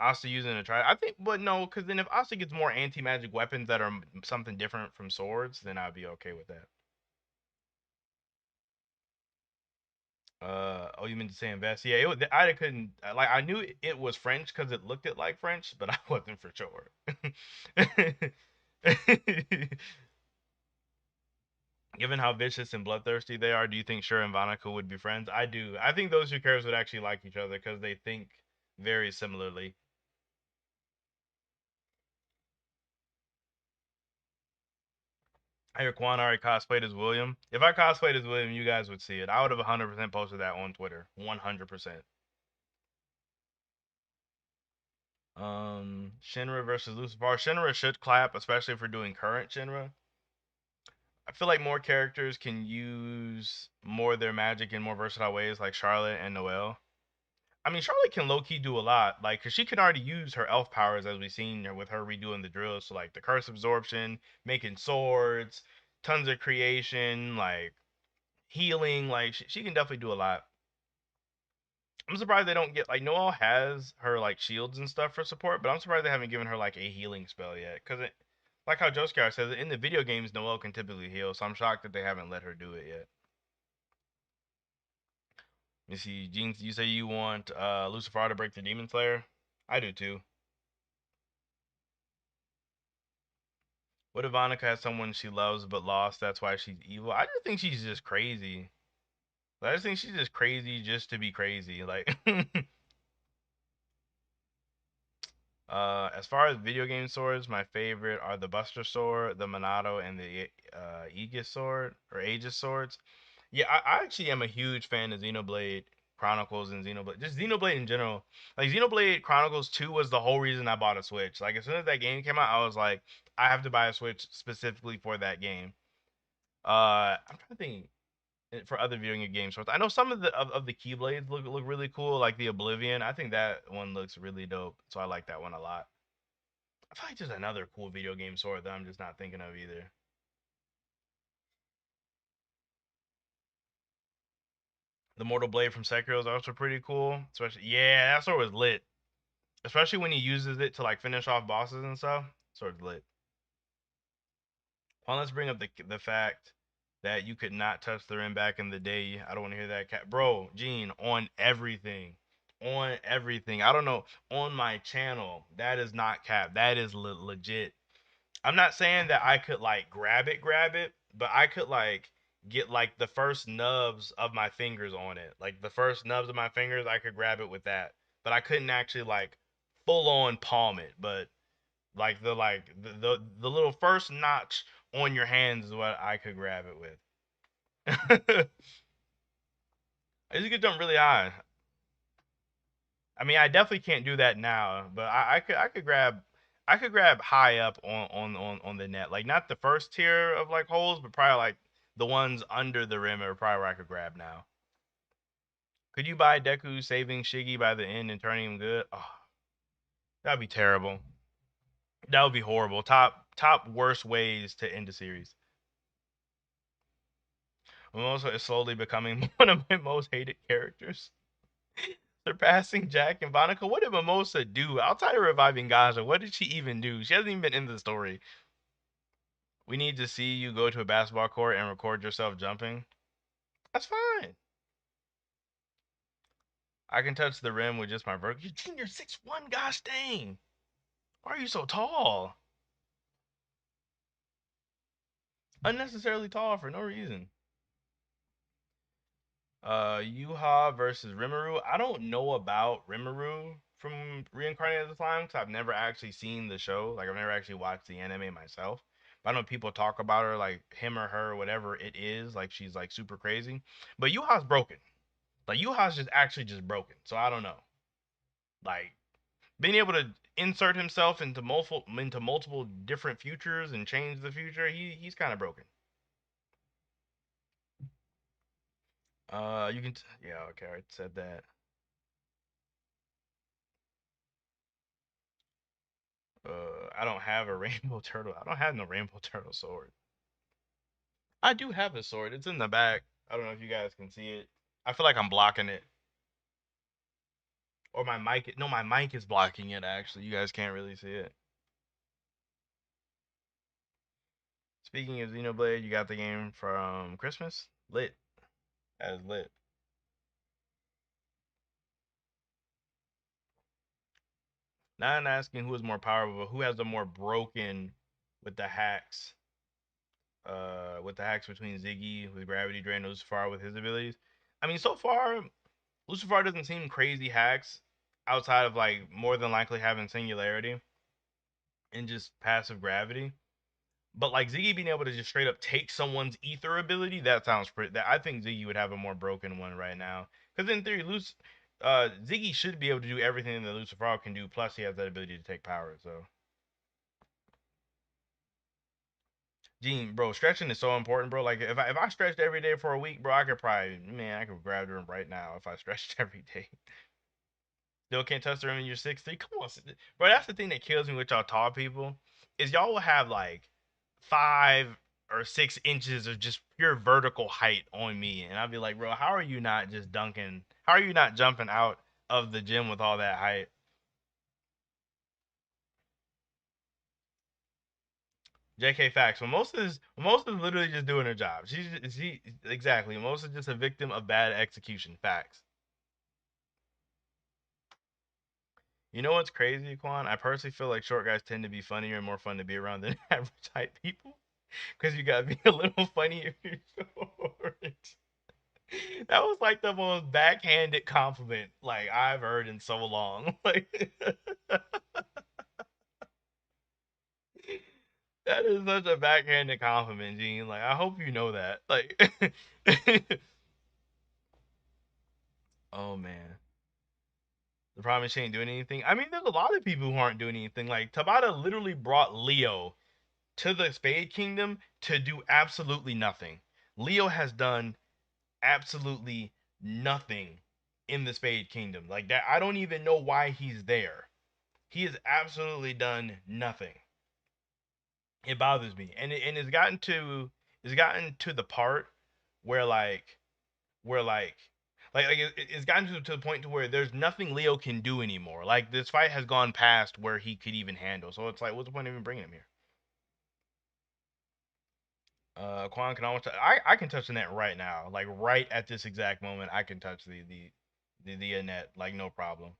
Asta using a trident. I think, but no, because then if Asta gets more anti magic weapons that are something different from swords, then I'd be okay with that. Oh, you meant to say invest? Yeah, I couldn't like. I knew it was French because it looked it like French, but I wasn't for sure. Given how vicious and bloodthirsty they are, do you think Shura and Vanako would be friends? I do. I think those two characters would actually like each other because they think very similarly. I hear Quan already cosplayed as William. If I cosplayed as William, you guys would see it. I would have 100% posted that on Twitter. 100%. Shinra versus Lucifer. Shinra should clap, especially for doing current Shinra. I feel like more characters can use more of their magic in more versatile ways, like Charlotte and Noelle. I mean, Charlotte can low key do a lot, like, cause she can already use her elf powers as we've seen her with her redoing the drills. So like the curse absorption, making swords, tons of creation, like healing. Like she can definitely do a lot. I'm surprised they don't get like Noelle has her like shields and stuff for support, but I'm surprised they haven't given her like a healing spell yet. Cause it, like how Josuke says, in the video games Noelle can typically heal, so I'm shocked that they haven't let her do it yet. You see, Jeans, you say you want Lucifer to break the Demon Slayer. I do too. What if Ivanka has someone she loves but lost? That's why she's evil. I just think she's just crazy. I just think she's just crazy just to be crazy. Like, as far as video game swords, my favorite are the Buster Sword, the Monado, and the Aegis Sword or Aegis Swords. Yeah, I actually am a huge fan of Xenoblade Chronicles and Xenoblade, just Xenoblade in general. Like Xenoblade Chronicles 2 was the whole reason I bought a Switch. Like as soon as that game came out, I was like, I have to buy a Switch specifically for that game. I'm trying to think. for other video game sorts. I know some of the Keyblades look really cool, like the Oblivion. I think that one looks really dope, so I like that one a lot. I feel like there's another cool video game sword that I'm just not thinking of either. The Mortal Blade from Sekiro is also pretty cool. Especially, yeah, that sword was lit. Especially when he uses it to like finish off bosses and stuff. Sword's lit. Well, let's bring up the fact that you could not touch the rim back in the day. I don't want to hear that, cat, bro. Gene, on everything. I don't know, on my channel. That is not cap. That is legit. I'm not saying that I could like grab it, but I could like get like the first nubs of my fingers on it. Like the first nubs of my fingers, I could grab it with that. But I couldn't actually like full on palm it. But the little first notch on your hands is what I could grab it with. I just get them really high. I mean, I definitely can't do that now, but I could grab high up on the net, like not the first tier of like holes, but probably like the ones under the rim are probably where I could grab now. Could you buy Deku saving Shiggy by the end and turning him good? Oh, that'd be terrible. That would be horrible. Top worst ways to end a series. Mimosa is slowly becoming one of my most hated characters. Surpassing Jack and Monica. What did Mimosa do outside of reviving Gaja? What did she even do? She hasn't even been in the story. We need to see you go to a basketball court and record yourself jumping. That's fine. I can touch the rim with just my vertical. You're 6'1", gosh dang. Why are you so tall? Unnecessarily tall for no reason. Yuha versus Rimuru. I don't know about Rimuru from Reincarnated Slime because I've never actually seen the show. Like I've never actually watched the anime myself. But I know people talk about her, like him or her, whatever it is. Like she's like super crazy. But Yuha's broken. Like Yuha's just actually just broken. So I don't know. Like being able to insert himself into multiple different futures and change the future, he's kind of broken. You can yeah, okay, I said that. I don't have a rainbow turtle. I don't have no rainbow turtle sword. I do have a sword. It's in the back. I don't know if you guys can see it. I feel like I'm blocking it. Or my mic. No, my mic is blocking it, actually. You guys can't really see it. Speaking of Xenoblade, you got the game from Christmas? Lit. That is lit. Now I'm asking who is more powerful, but who has the more broken with the hacks. With the hacks between Ziggy with Gravity Drain and Lucifer with his abilities. I mean, so far, Lucifer doesn't seem crazy hacks outside of like more than likely having singularity and just passive gravity. But like Ziggy being able to just straight up take someone's ether ability, that sounds pretty. That I think Ziggy would have a more broken one right now. Because in theory, Ziggy should be able to do everything that Lucifer can do. Plus, he has that ability to take power. So, Gene, bro, stretching is so important, bro. Like if I stretched every day for a week, bro, I could grab them right now if I stretched every day. Still can't touch the rim and you're 6'3". Come on, bro. That's the thing that kills me with y'all tall people is y'all will have like 5 or 6 inches of just pure vertical height on me, and I'd be like, bro, how are you not just dunking? How are you not jumping out of the gym with all that height? JK facts. Most is literally just doing her job. She exactly. Most is just a victim of bad execution. Facts. You know what's crazy, Quan? I personally feel like short guys tend to be funnier and more fun to be around than average height people. Because you gotta be a little funny if you're short. That was like the most backhanded compliment like I've heard in so long. Like that is such a backhanded compliment, Gene. Like I hope you know that. Like oh man. The problem is she ain't doing anything. I mean, there's a lot of people who aren't doing anything. Like Tabata literally brought Leo to the Spade Kingdom to do absolutely nothing. Leo has done absolutely nothing in the Spade Kingdom. Like that, I don't even know why he's there. He has absolutely done nothing. It bothers me, and it's gotten to the part where it's gotten to the point to where there's nothing Leo can do anymore. Like this fight has gone past where he could even handle. So it's like, what's the point of even bringing him here? Quan can almost. I can touch the net right now, like right at this exact moment. I can touch the net like no problem.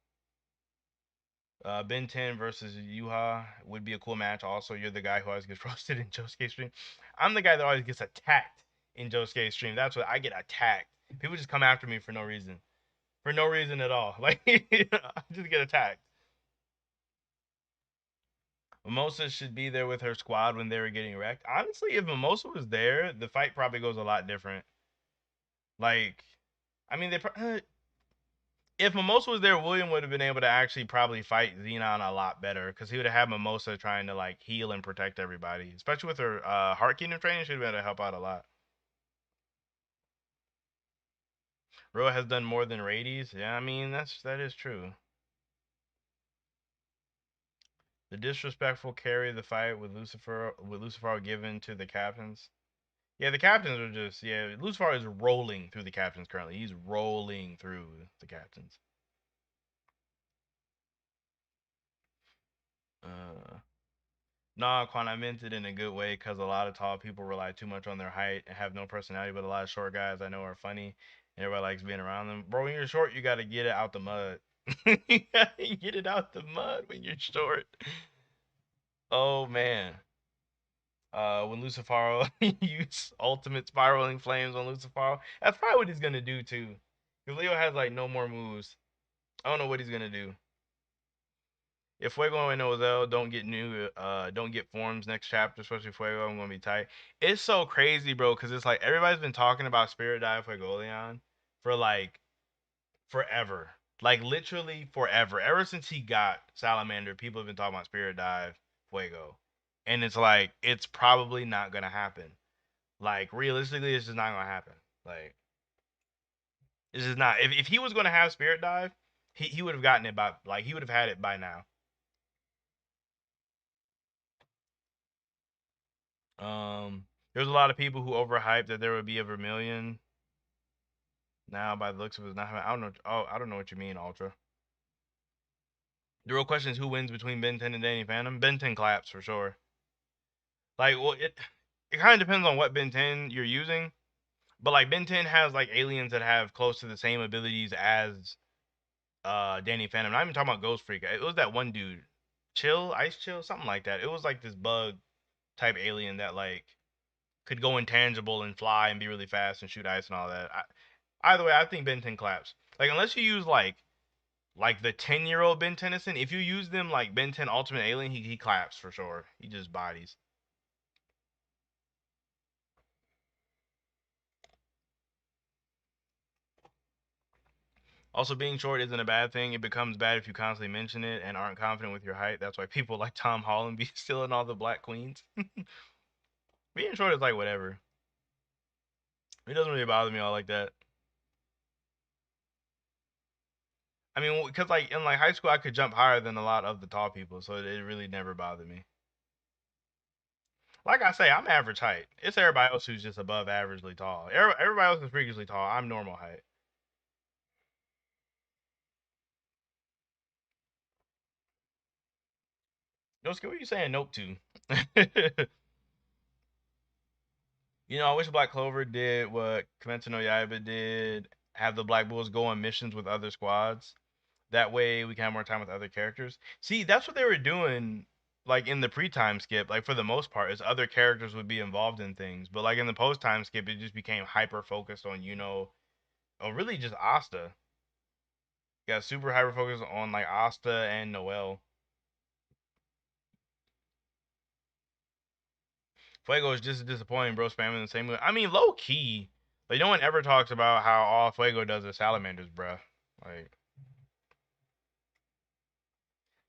Ben 10 versus Yuha would be a cool match. Also, you're the guy who always gets roasted in Josuke's stream. I'm the guy that always gets attacked in Josuke's stream. That's what I get attacked. People just come after me for no reason. For no reason at all. Like, I just get attacked. Mimosa should be there with her squad when they were getting wrecked. Honestly, if Mimosa was there, the fight probably goes a lot different. Like, I mean, if Mimosa was there, William would have been able to actually probably fight Xenon a lot better because he would have had Mimosa trying to like heal and protect everybody, especially with her Heart Kingdom training. She'd be able to help out a lot. Ro has done more than Rades. Yeah, I mean that is true. The disrespectful carry the fight with Lucifer given to the captains. Yeah, the captains are just Lucifer is rolling through the captains currently. He's rolling through the captains. Uh Nah, Quan, I meant it in a good way because a lot of tall people rely too much on their height and have no personality, but a lot of short guys I know are funny and everybody likes being around them. Bro, when you're short, you gotta get it out the mud. You gotta get it out the mud when you're short. Oh man. When Lucifaro use ultimate spiraling flames on Lucifaro, that's probably what he's gonna do too. If Leo has like no more moves, I don't know what he's gonna do. If Fuego and Nozel don't get forms next chapter, especially Fuego, I'm gonna be tight. It's so crazy, bro, because it's like everybody's been talking about Spirit Dive Fuegoleon for like forever. Like literally forever. Ever since he got Salamander, people have been talking about Spirit Dive Fuego. And it's like it's probably not gonna happen. Like realistically, it's just not gonna happen. Like it's just not. If he was gonna have Spirit Dive, he would have gotten it by like he would have had it by now. There's a lot of people who overhyped that there would be a Vermilion. Now, by the looks of it, not. I don't know. Oh, I don't know what you mean, Ultra. The real question is who wins between Ben 10 and Danny Phantom. Ben 10 claps for sure. Like, well, it kind of depends on what Ben 10 you're using, but like Ben 10 has like aliens that have close to the same abilities as Danny Phantom. I'm not even talking about Ghost Freak. It was that one dude, Ice Chill, something like that. It was like this bug type alien that like could go intangible and fly and be really fast and shoot ice and all that. Either way, I think Ben 10 claps. Like unless you use like the 10-year-old Ben Tennyson, if you use them like Ben 10 Ultimate Alien, he claps for sure. He just bodies. Also, being short isn't a bad thing. It becomes bad if you constantly mention it and aren't confident with your height. That's why people like Tom Holland be stealing all the black queens. Being short is like whatever. It doesn't really bother me all like that. I mean, because like in like high school, I could jump higher than a lot of the tall people, so it really never bothered me. Like I say, I'm average height. It's everybody else who's just above averagely tall. Everybody else is freakishly tall. I'm normal height. Yosuke, what are you saying nope to? I wish Black Clover did what Kimetsu no Yaiba did, have the Black Bulls go on missions with other squads. That way we can have more time with other characters. See, that's what they were doing like in the pre-time skip, like for the most part, is other characters would be involved in things. But like in the post-time skip, it just became hyper focused on, really just Asta. Got super hyper focused on like Asta and Noel. Fuego is just as disappointing, bro. Spamming the same move. I mean, low key, like no one ever talks about how all Fuego does is salamanders, bruh. Like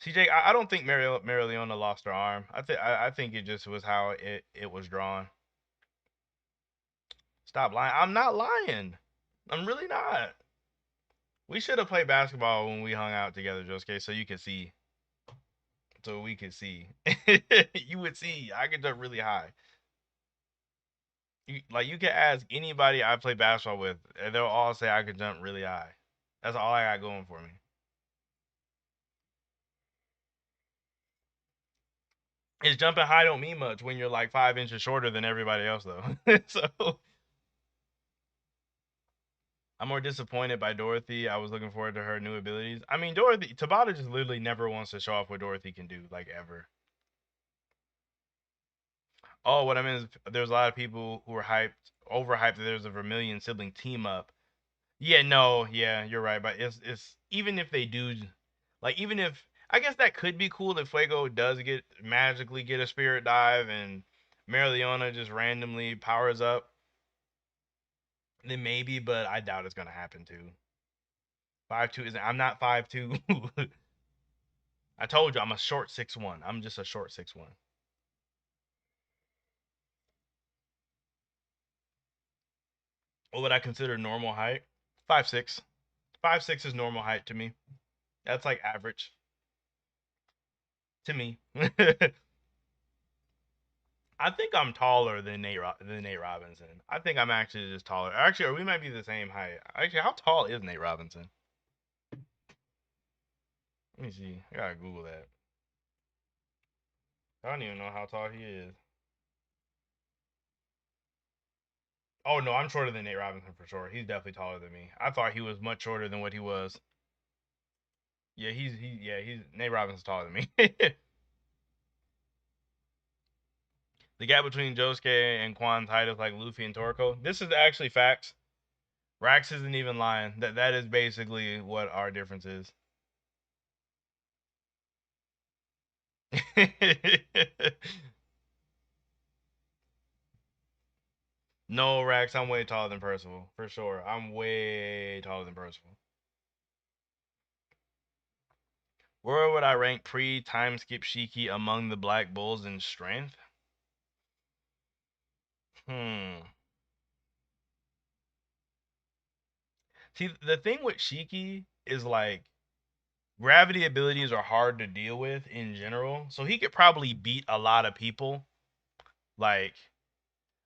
CJ, I don't think Marileona lost her arm. I think it just was how it was drawn. Stop lying. I'm not lying. I'm really not. We should have played basketball when we hung out together, Josuke, so you could see. So we could see. You would see. I could jump really high. You can ask anybody I play basketball with, and they'll all say I could jump really high. That's all I got going for me. Is jumping high don't mean much when you're like 5 inches shorter than everybody else, though. So I'm more disappointed by Dorothy. I was looking forward to her new abilities. I mean, Tabata just literally never wants to show off what Dorothy can do, like ever. Oh, what I mean is there's a lot of people who are overhyped that there's a Vermilion sibling team up. Yeah, no, yeah, you're right. But it's even if they do, like even if I guess that could be cool if Fuego does magically get a spirit dive and Marileona just randomly powers up, then maybe. But I doubt it's gonna happen too. 5'2" isn't. I'm not 5'2". I told you I'm a short 6'1". I'm just a short 6'1". What would I consider normal height? 5'6". 5'6" is normal height to me. That's like average to me. I think I'm taller than Nate Robinson. I think I'm actually just taller. Actually, or we might be the same height. Actually, how tall is Nate Robinson? Let me see. I gotta Google that. I don't even know how tall he is. Oh no, I'm shorter than Nate Robinson for sure. He's definitely taller than me. I thought he was much shorter than what he was. Yeah, he's Nate Robinson's taller than me. The gap between Josuke and Quan's height is like Luffy and Toriko. This is actually facts. Rax isn't even lying. That is basically what our difference is. No, Rax, I'm way taller than Percival for sure. I'm way taller than Percival. Where would I rank pre-time skip Shiki among the Black Bulls in strength? Hmm. See, the thing with Shiki is like gravity abilities are hard to deal with in general. So he could probably beat a lot of people. Like,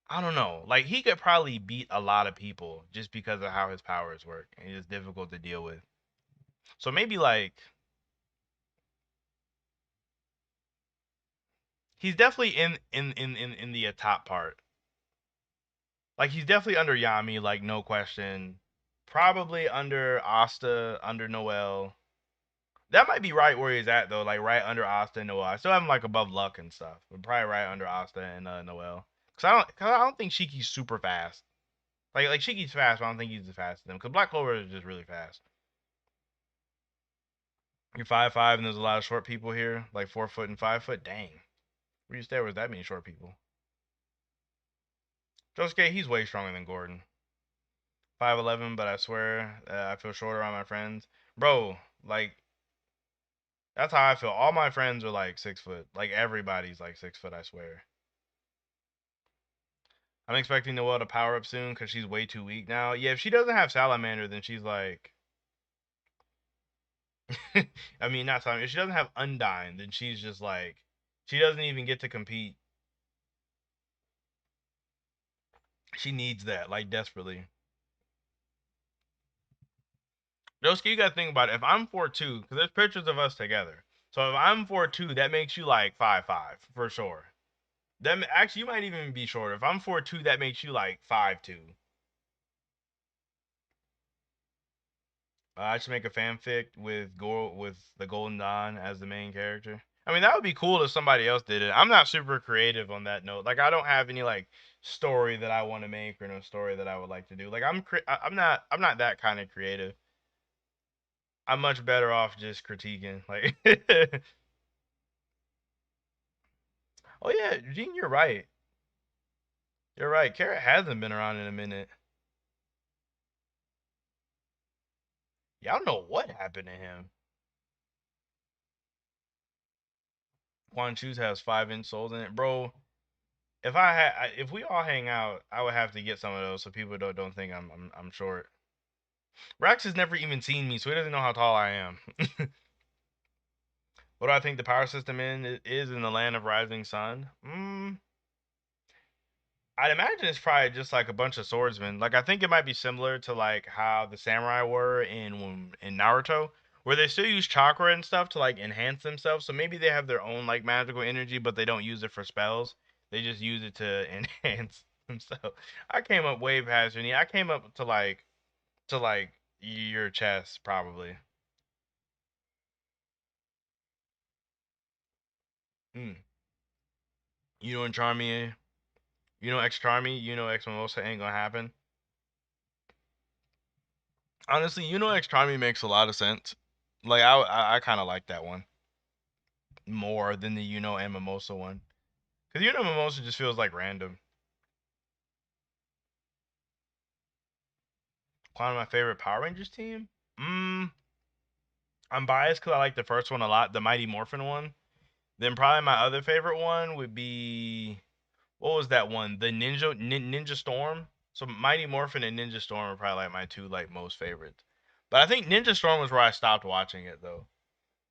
I don't know. Like he could probably beat a lot of people just because of how his powers work. And it's difficult to deal with. So maybe like he's definitely in the top part. Like he's definitely under Yami, like no question. Probably under Asta, under Noel. That might be right where he's at though, like right under Asta and Noel. I still have him like above Luck and stuff, but probably right under Asta and Noel. Cause I don't think Shiki's super fast. Like Shiki's fast, but I don't think he's as fast as them. Cause Black Clover is just really fast. You're 5'5" and there's a lot of short people here, like 4 foot and 5 foot. Dang, where you stay? Where's that many short people? Josuke, he's way stronger than Gordon. 5'11", but I swear I feel shorter on my friends. Bro, like that's how I feel. All my friends are like 6 foot. Like everybody's like 6 foot. I swear. I'm expecting Noelle to power up soon because she's way too weak now. Yeah, if she doesn't have Salamander, then she's like, I mean, not Salamander. If she doesn't have Undyne, then she's just like, she doesn't even get to compete. She needs that like desperately. Josuke, you gotta think about it. If I'm 4'2", because there's pictures of us together. So if I'm 4'2", that makes you like 5'5" for sure. Then actually, you might even be shorter. If I'm 4'2", that makes you like 5'2". I should make a fanfic with the Golden Dawn as the main character. I mean, that would be cool if somebody else did it. I'm not super creative on that note. Like, I don't have any like story that I want to make or no story that I would like to do. Like, I'm not that kind of creative. I'm much better off just critiquing. Like, oh yeah, Gene, you're right. You're right. Carrot hasn't been around in a minute. Yeah, I don't know what happened to him. Quan Chu's has 5 inch soles in it, bro. If we all hang out, I would have to get some of those so people don't think I'm short. Rax has never even seen me, so he doesn't know how tall I am. What do I think the power system is in the land of rising sun? I'd imagine it's probably just like a bunch of swordsmen. Like I think it might be similar to like how the samurai were in Naruto, where they still use chakra and stuff to like enhance themselves. So maybe they have their own like magical energy, but they don't use it for spells. They just use it to enhance themselves. I came up way past your knee. I came up to like your chest probably. Mm. You know, and Charmy, you know, X Charmy, you know, X Mimosa ain't gonna happen. Honestly, you know, X Charmy makes a lot of sense. Like I kind of like that one more than the you know and Mimosa one, because you know Mimosa just feels like random. One of my favorite Power Rangers team. Mm, I'm biased because I like the first one a lot, the Mighty Morphin one. Then probably my other favorite one would be, what was that one? The Ninja Storm. So Mighty Morphin and Ninja Storm are probably like my two like most favorites. But I think Ninja Storm was where I stopped watching it though.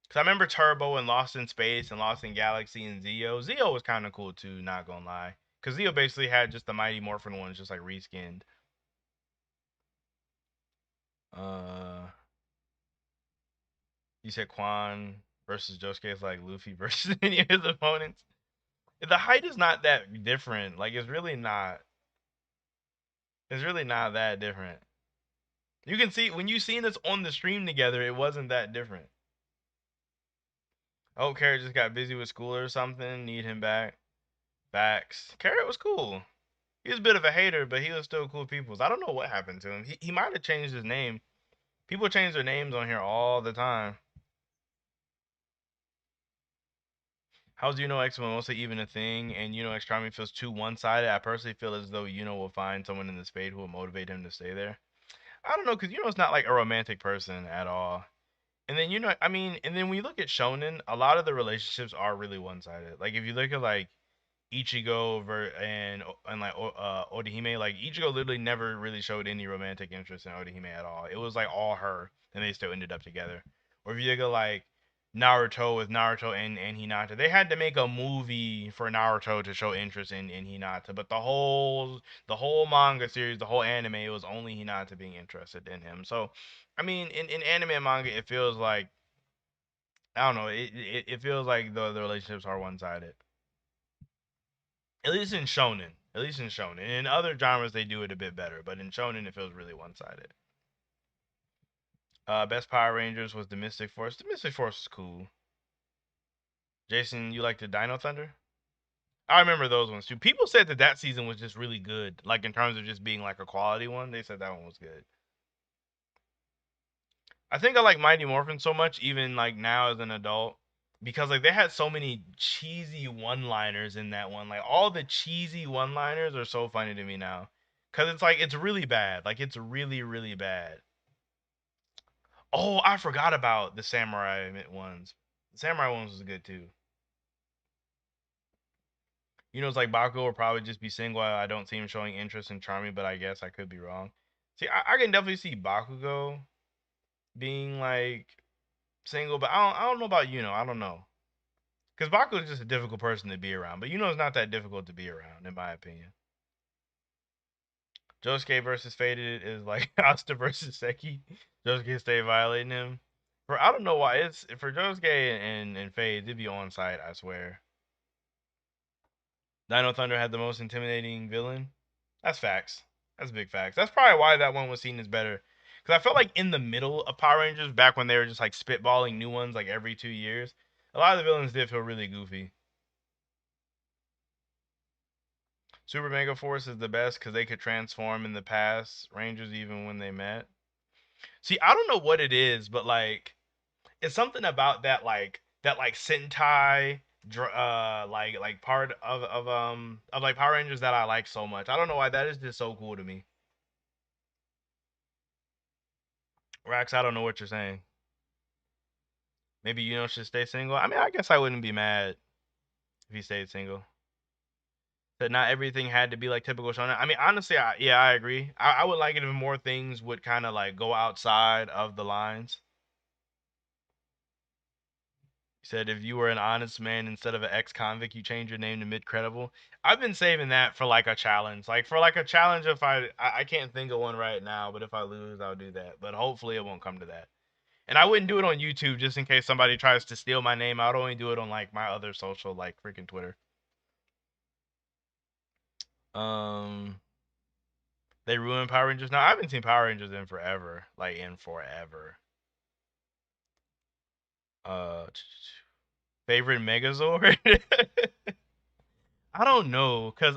Cause I remember Turbo and Lost in Space and Lost in Galaxy and Zeo. Zeo was kind of cool too, not gonna lie. Cause Zeo basically had just the Mighty Morphin ones, just like reskinned. Uh, you said Quan versus Josuke is like Luffy versus any of his opponents. The height is not that different. Like it's really not. It's really not that different. You can see when you seen us on the stream together, it wasn't that different. Oh, Carrot just got busy with school or something. Need him back. Facts. Carrot was cool. He was a bit of a hater, but he was still cool people's. I don't know what happened to him. He might have changed his name. People change their names on here all the time. How's X Mimosa even a thing? And X Charming feels too one-sided. I personally feel as though will find someone in the spade who will motivate him to stay there. I don't know, because is not like a romantic person at all. And then I mean, and then when you look at shonen, a lot of the relationships are really one-sided. Like if you look at like Ichigo and like Orihime, like Ichigo literally never really showed any romantic interest in Orihime at all. It was like all her, and they still ended up together. Or if you look at like Naruto with Naruto and Hinata, they had to make a movie for Naruto to show interest in Hinata, but the whole manga series, the whole anime, it was only Hinata being interested in him. So, I mean, in anime and manga, it feels like I don't know, it feels like the relationships are one sided. At least in shonen. At least in shonen. In other genres, they do it a bit better, but in shonen, it feels really one-sided. Best Power Rangers was the Mystic Force. The Mystic Force is cool. Jason, you like the Dino Thunder? I remember those ones too. People said that season was just really good, like in terms of just being like a quality one. They said that one was good. I think I like Mighty Morphin so much, even like now as an adult, because like they had so many cheesy one-liners in that one. Like all the cheesy one-liners are so funny to me now, cause it's like it's really bad. Like it's really really bad. Oh, I forgot about the samurai ones. The samurai ones was good too. It's like Bakugo will probably just be single. I don't see him showing interest in Charmy, but I guess I could be wrong. See, I can definitely see Bakugo being like single, but I don't know about I don't know. Because Bakugo is just a difficult person to be around. But it's not that difficult to be around, in my opinion. Josuke versus Faded is like Asta versus Seki. Josuke stay violating him. For I don't know why it's for Josuke and Fade, it'd be on site, I swear. Dino Thunder had the most intimidating villain. That's facts. That's big facts. That's probably why that one was seen as better. Because I felt like in the middle of Power Rangers, back when they were just like spitballing new ones like every 2 years, a lot of the villains did feel really goofy. Super Mega Force is the best because they could transform in the past Rangers even when they met. See, I don't know what it is, but like it's something about that like Sentai like part of like Power Rangers that I like so much. I don't know why that is just so cool to me. Rax, I don't know what you're saying. Maybe should stay single. I mean, I guess I wouldn't be mad if he stayed single. That not everything had to be like typical shonen. I mean, honestly, yeah, I agree. I would like it if more things would kind of like go outside of the lines. He said if you were an honest man instead of an ex-convict, you change your name to Mid-Credible. I've been saving that for like a challenge. Like for like a challenge if I can't think of one right now, but if I lose, I'll do that. But hopefully it won't come to that. And I wouldn't do it on YouTube just in case somebody tries to steal my name. I'd only do it on like my other social like freaking Twitter. Um they ruined Power Rangers. Now I haven't seen Power Rangers in forever. Like in forever. Uh favorite Megazord? I don't know, cause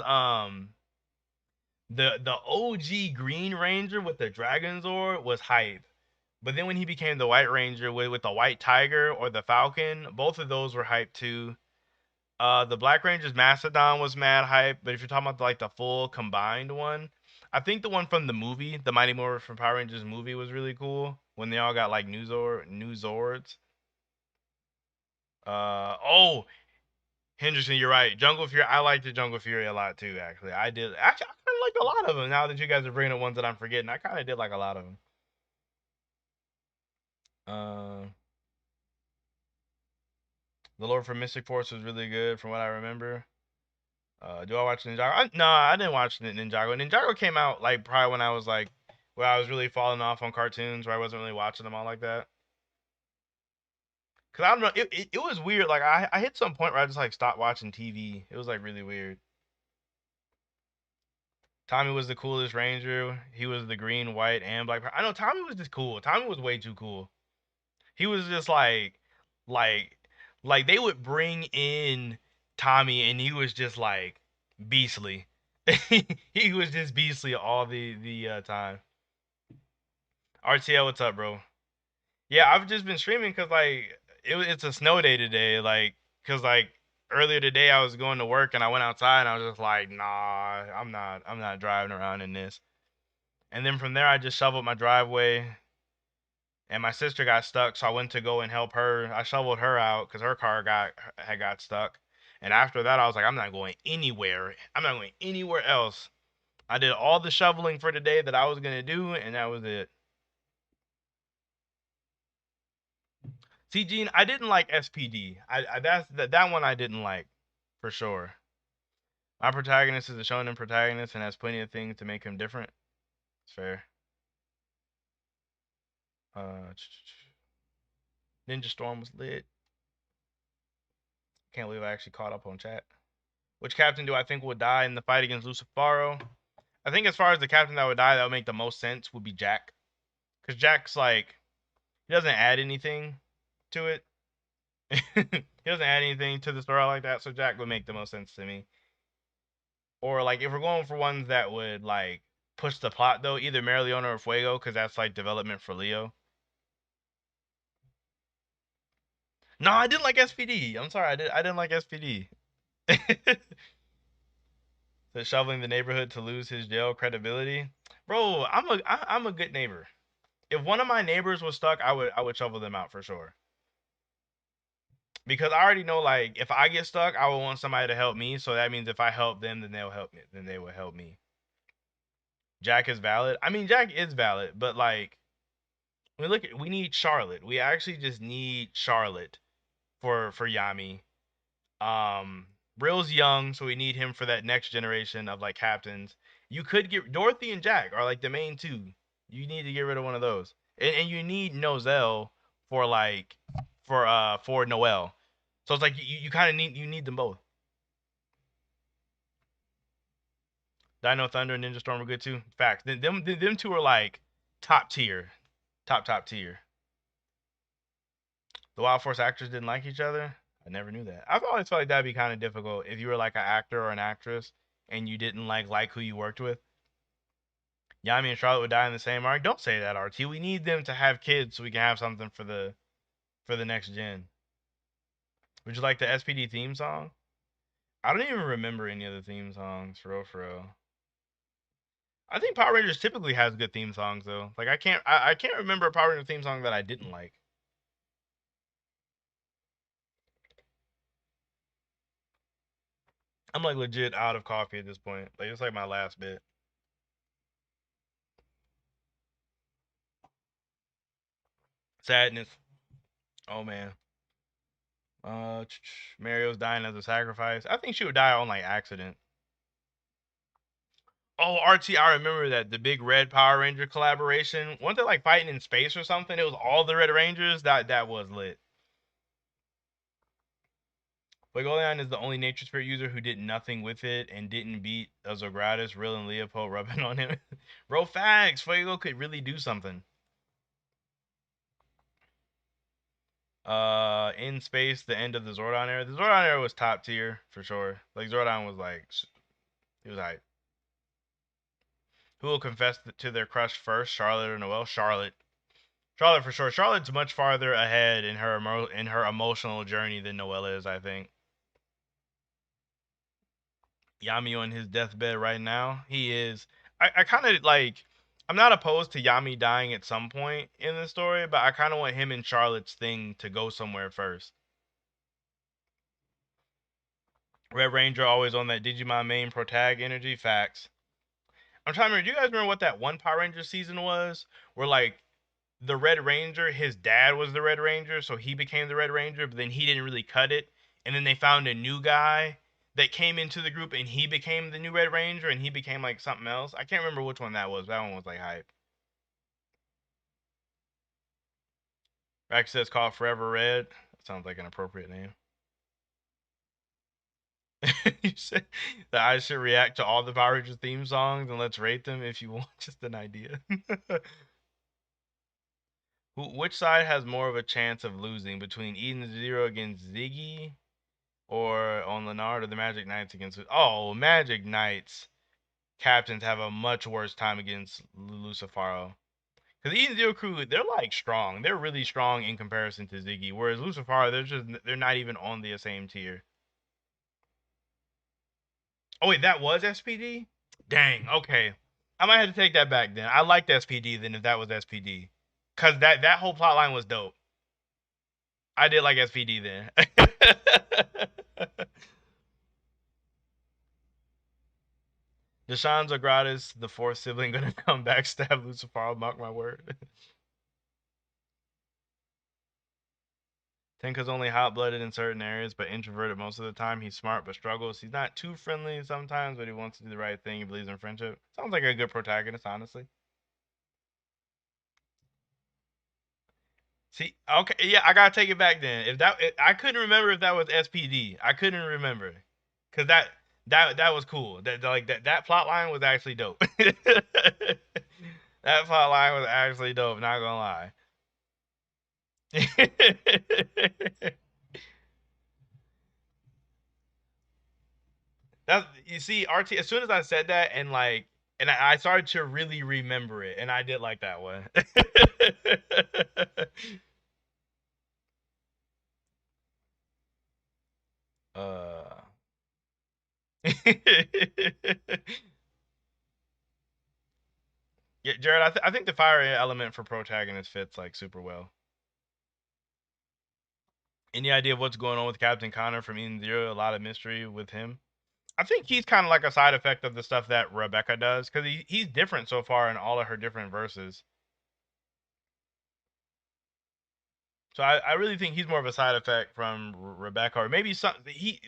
the OG Green Ranger with the Dragon Zord was hype. But then when he became the White Ranger with the White Tiger or the Falcon, both of those were hype too. The Black Ranger's Mastodon was mad hype, but if you're talking about like the full combined one, I think the one from the movie, the Mighty Morphin Power Rangers movie, was really cool when they all got like new Zords. Oh, Henderson, you're right. Jungle Fury, I liked the Jungle Fury a lot too. Actually, I did. Actually, I kind of liked a lot of them. Now that you guys are bringing up ones that I'm forgetting, I kind of did like a lot of them. Uh, the Lord from Mystic Force was really good from what I remember. Do I watch Ninjago? No, I didn't watch Ninjago. Ninjago came out like probably when I was like, where I was really falling off on cartoons, where I wasn't really watching them all like that. Cause I don't know, it was weird. Like I hit some point where I just like stopped watching TV. It was like really weird. Tommy was the coolest Ranger. He was the green, white, and black. I know Tommy was just cool. Tommy was way too cool. He was just like, like they would bring in Tommy, and he was just like beastly. He was just beastly all the time. RTL, what's up, bro? Yeah, I've just been streaming because like it's a snow day today. Like, cause like earlier today I was going to work and I went outside and I was just like, nah, I'm not driving around in this. And then from there I just shoveled my driveway and my sister got stuck, so I went to go and help her. I shoveled her out because her car had got stuck. And after that I was like, I'm not going anywhere. I'm not going anywhere else. I did all the shoveling for the day that I was gonna do, and that was it. See, Gene, I didn't like SPD. That one I didn't like, for sure. My protagonist is a shonen protagonist and has plenty of things to make him different. It's fair. Uh, Ninja Storm was lit. Can't believe I actually caught up on chat. Which captain do I think would die in the fight against Lucifaro? I think as far as the captain that would die, that would make the most sense would be Jack, because Jack's like he doesn't add anything to it. He doesn't add anything to the story like that, so Jack would make the most sense to me. Or like if we're going for ones that would like push the plot though, either Marileona or Fuego, because that's like development for Leo. No, I didn't like SPD. I'm sorry, I didn't like SPD. So shoveling the neighborhood to lose his jail credibility, bro. I'm a good neighbor. If one of my neighbors was stuck, I would shovel them out for sure. Because I already know like if I get stuck, I would want somebody to help me. So that means if I help them, then they'll help me. Then they will help me. Jack is valid. I mean, Jack is valid, but like we need Charlotte. We actually just need Charlotte for Yami. Brill's young, so we need him for that next generation of like captains. You could get Dorothy and Jack are like the main two. You need to get rid of one of those, and you need Nozel for like for Noel. So it's like you kind of need them both. Dino Thunder and Ninja Storm are good too. Facts. Them two are like top tier, top tier. The Wild Force actors didn't like each other. I never knew that. I've always felt like that'd be kind of difficult if you were like an actor or an actress and you didn't like who you worked with. Yami and Charlotte would die in the same arc. Don't say that, RT. We need them to have kids so we can have something for the next gen. Would you like the SPD theme song? I don't even remember any of the theme songs for real, for real. I think Power Rangers typically has good theme songs though. Like I can't remember a Power Ranger theme song that I didn't like. I'm like legit out of coffee at this point. Like it's like my last bit. Sadness. Oh man. Mario's dying as a sacrifice. I think she would die on like accident. Oh, RT, I remember that the big Red Power Ranger collaboration. Weren't they like fighting in space or something? It was all the Red Rangers. That was lit. Legoleon is the only Nature Spirit user who did nothing with it and didn't beat Azogratis, Rill, and Leopold rubbing on him. Bro, facts. Fuego could really do something. In space, the end of the Zordon era. The Zordon era was top tier for sure. Like Zordon was like, he was hype. Who will confess to their crush first, Charlotte or Noelle? Charlotte. Charlotte for sure. Charlotte's much farther ahead in her emotional journey than Noelle is, I think. Yami on his deathbed right now. He is. I kind of like. I'm not opposed to Yami dying at some point in the story, but I kind of want him and Charlotte's thing to go somewhere first. Red Ranger always on that Digimon main protag energy. Facts. I'm trying to remember. Do you guys remember what that one Power Ranger season was? Where like the Red Ranger, his dad was the Red Ranger, so he became the Red Ranger, but then he didn't really cut it. And then they found a new guy that came into the group and he became the new Red Ranger and he became like something else. I can't remember which one that was. That one was like hype. Rack says call Forever Red. That sounds like an appropriate name. You said that I should react to all the Power Rangers theme songs and let's rate them if you want just an idea. Which side has more of a chance of losing between Eden Zero against Ziggy or on Leonard or the Magic Knights against? Oh, Magic Knights captains have a much worse time against Lucifaro. Because the Eden Zero crew, they're like strong. They're really strong in comparison to Ziggy. Whereas Lucifaro, they're not even on the same tier. Oh wait, that was SPD? Dang, okay. I might have to take that back then. I liked SPD then if that was SPD. Cause that whole plot line was dope. I did like SPD then. Deshaun Zagratis, the fourth sibling, gonna come backstab Lucifer. Mark my word. Tenka's only hot blooded in certain areas, but introverted most of the time. He's smart but struggles. He's not too friendly sometimes, but he wants to do the right thing. He believes in friendship. Sounds like a good protagonist, honestly. See, okay, yeah, I gotta take it back then. I couldn't remember if that was SPD. I couldn't remember, cause that was cool. That plot line was actually dope. That plot line was actually dope. Not gonna lie. That's you see, RT. As soon as I said that, and I started to really remember it, and I did like that one. uh. Yeah, Jared. I think the fire element for protagonist fits like super well. Any idea of what's going on with Captain Connor from Eden Zero? A lot of mystery with him. I think he's kind of like a side effect of the stuff that Rebecca does because he's different so far in all of her different verses. So I really think he's more of a side effect from Rebecca, or maybe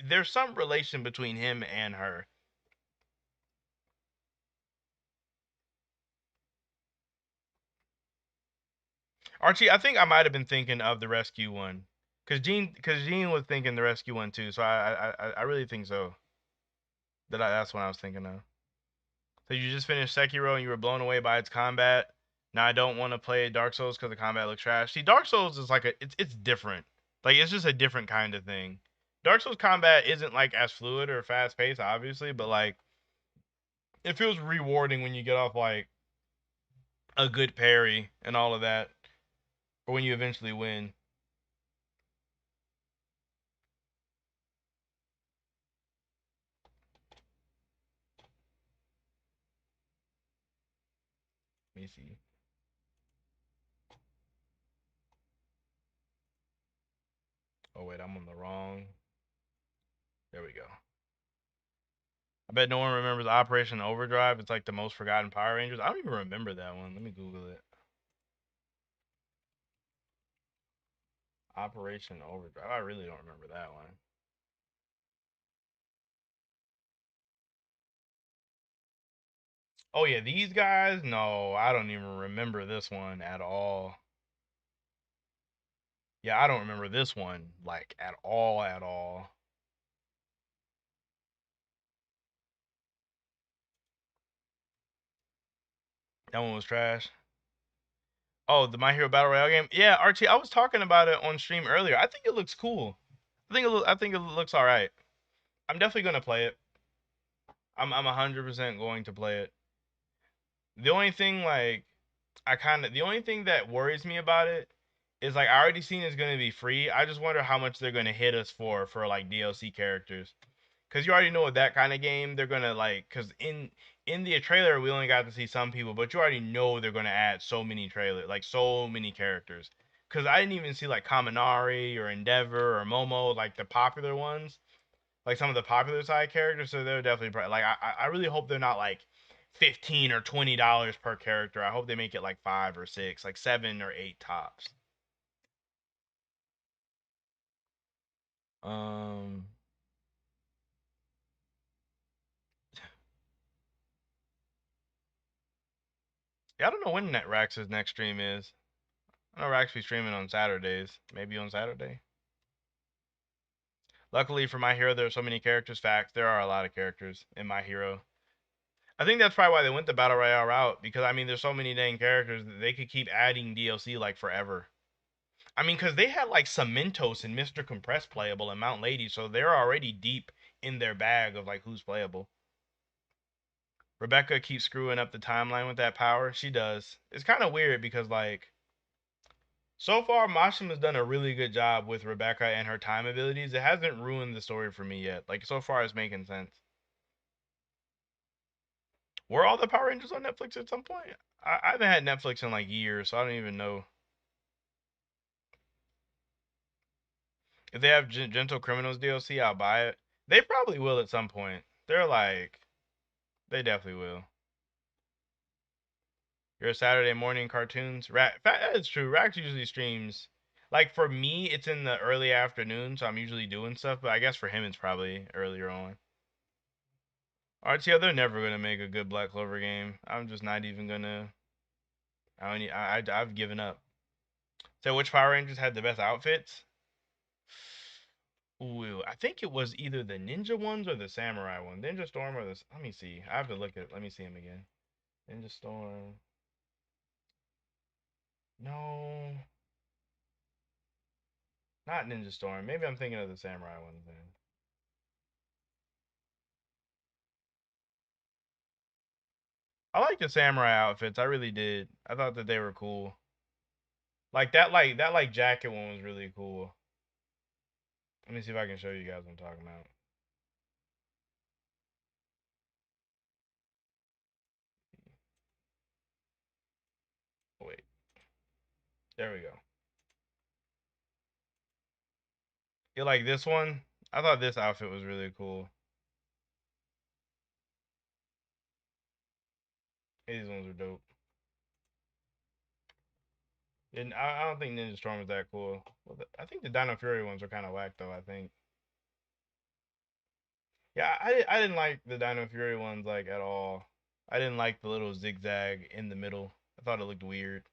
there's some relation between him and her. Archie, I think I might have been thinking of the rescue one, because Jean was thinking the rescue one too. So I really think so. That's what I was thinking of. So you just finished Sekiro and you were blown away by its combat. Now I don't want to play Dark Souls because the combat looks trash. See, Dark Souls is like it's different. Like it's just a different kind of thing. Dark Souls combat isn't like as fluid or fast paced, obviously, but like it feels rewarding when you get off like a good parry and all of that, or when you eventually win. Let me see. Oh wait, I'm on the wrong. There we go. I bet no one remembers Operation Overdrive. It's like the most forgotten Power Rangers. I don't even remember that one. Let me Google it. Operation Overdrive. I really don't remember that one. Oh yeah, these guys? No, I don't even remember this one at all. Yeah, I don't remember this one like at all at all. That one was trash. Oh, the My Hero Battle Royale game? Yeah, RT, I was talking about it on stream earlier. I think it looks cool. I think it looks all right. I'm definitely going to play it. I'm 100% going to play it. The only thing like the only thing that worries me about it is like I already seen it's gonna be free. I just wonder how much they're gonna hit us for like DLC characters. Cause you already know with that kind of game they're gonna like cause in the trailer we only got to see some people, but you already know they're gonna add so many so many characters. Cause I didn't even see like Kaminari or Endeavor or Momo, like the popular ones, like some of the popular side characters. So they're definitely like I really hope they're not like $15 or $20 per character. I hope they make it like 5 or 6, like 7 or 8 tops. Um, yeah, I don't know when Rax's next stream is. I know Rax be streaming on Saturdays. Maybe on Saturday. Luckily for My Hero, there are so many characters. Facts, there are a lot of characters in My Hero. I think that's probably why they went the Battle Royale route. Because, I mean, there's so many dang characters that they could keep adding DLC like forever. I mean, because they had like Cementos and Mr. Compress playable and Mount Lady. So they're already deep in their bag of like who's playable. Rebecca keeps screwing up the timeline with that power. She does. It's kind of weird because like so far Mashima's done a really good job with Rebecca and her time abilities. It hasn't ruined the story for me yet. Like so far it's making sense. Were all the Power Rangers on Netflix at some point? I haven't had Netflix in like years, so I don't even know. If they have Gentle Criminals DLC, I'll buy it. They probably will at some point. They're like, they definitely will. Your Saturday morning cartoons. That is true. Rax usually streams. Like for me, it's in the early afternoon, so I'm usually doing stuff. But I guess for him, it's probably earlier on. RTL, they're never gonna make a good Black Clover game. I'm just not even gonna. I've given up. So which Power Rangers had the best outfits? Ooh, I think it was either the ninja ones or the samurai one. Ninja Storm or the. Let me see. I have to look at. Let me see him again. Ninja Storm. No, not Ninja Storm. Maybe I'm thinking of the samurai ones then. I like the samurai outfits. I really did. I thought that they were cool. Like that jacket one was really cool. Let me see if I can show you guys what I'm talking about. Oh, wait. There we go. You like this one? I thought this outfit was really cool. These ones are dope. And I don't think Ninja Storm is that cool. Well, I think the Dino Fury ones are kind of whack though. I think. Yeah, I didn't like the Dino Fury ones like at all. I didn't like the little zigzag in the middle. I thought it looked weird.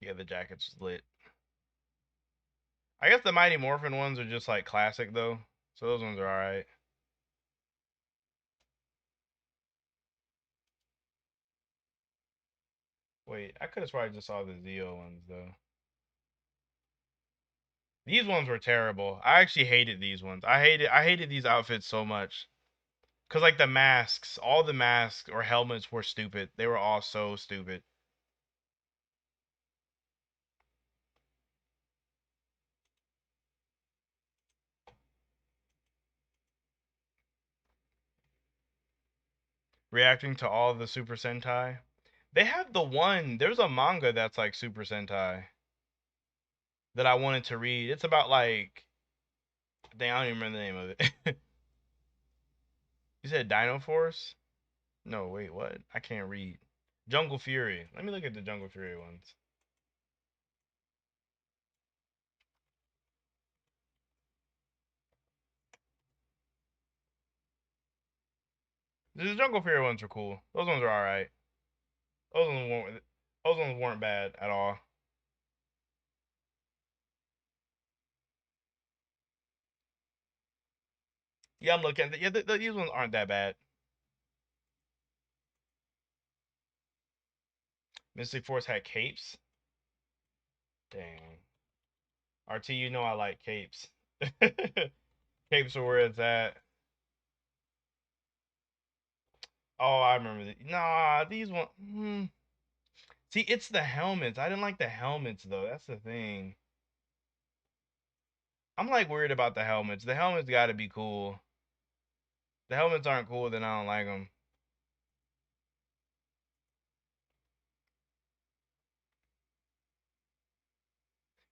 Yeah, the jacket's lit. I guess the Mighty Morphin ones are just like classic though, so those ones are all right. Wait, I could have sworn I just saw the Zeo ones though. These ones were terrible. I actually hated these ones. I hated these outfits so much. Cause like the masks, all the masks or helmets were stupid. They were all so stupid. Reacting to all the Super Sentai. They have there's a manga that's like Super Sentai that I wanted to read. It's about like Dang, I don't even remember the name of it. You said Dino Force? No, wait, what? I can't read. Jungle Fury. Let me look at the Jungle Fury ones. The Jungle Fury ones are cool. Those ones are all right. Those ones weren't bad at all. Yeah, I'm looking. Yeah, these ones aren't that bad. Mystic Force had capes. Dang. RT, you know I like capes. Capes are where it's at. Oh, I remember. Nah, these one. See, it's the helmets. I didn't like the helmets though. That's the thing. I'm like weird about the helmets. The helmets got to be cool. The helmets aren't cool, then I don't like them.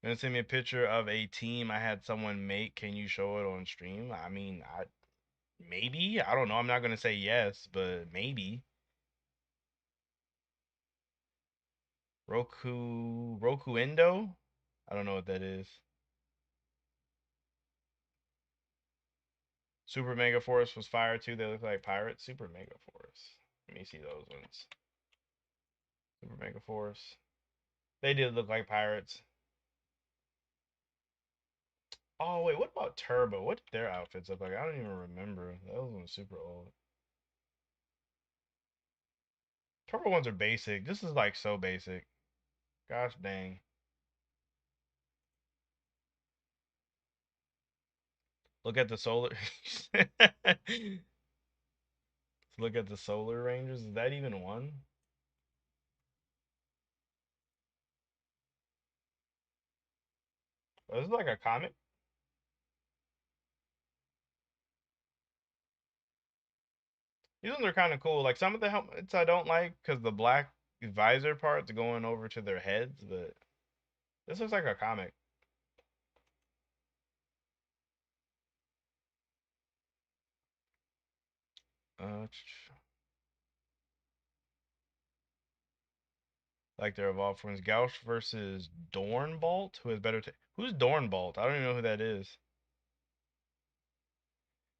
You gonna send me a picture of a team I had someone make? Can you show it on stream? I mean, I maybe. I don't know. I'm not gonna say yes, but maybe. Roku Endo? I don't know what that is. Super Mega Force was fire too. They look like pirates. Super Mega Force. Let me see those ones. Super Mega Force. They did look like pirates. Oh wait, what about Turbo? What did their outfits look like? I don't even remember. Those ones super old. Turbo ones are basic. This is like so basic. Gosh dang. Look at the solar. Look at the solar rangers. Is that even one? Oh, this is like a comic. These ones are kind of cool. Like some of the helmets I don't like because the black visor part's going over to their heads, but this looks like a comic. Like their evolved forms. Gauch versus Dornbolt. Who has better? Who's Dornbolt? I don't even know who that is.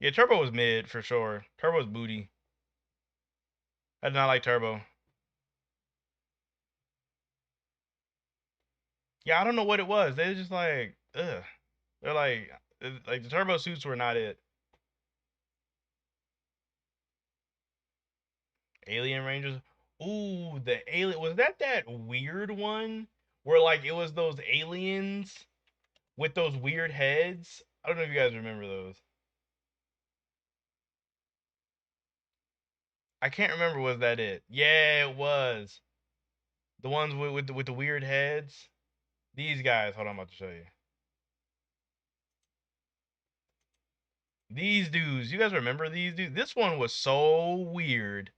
Yeah, Turbo was mid for sure. Turbo's booty. I did not like Turbo. Yeah, I don't know what it was. They just like, ugh. They're like the Turbo suits were not it. Alien Rangers. Ooh, the alien. Was that weird one where like it was those aliens with those weird heads? I don't know if you guys remember those. I can't remember. Was that it? Yeah, it was. The ones with the weird heads. These guys. Hold on, I'm about to show you. These dudes. You guys remember these dudes? This one was so weird.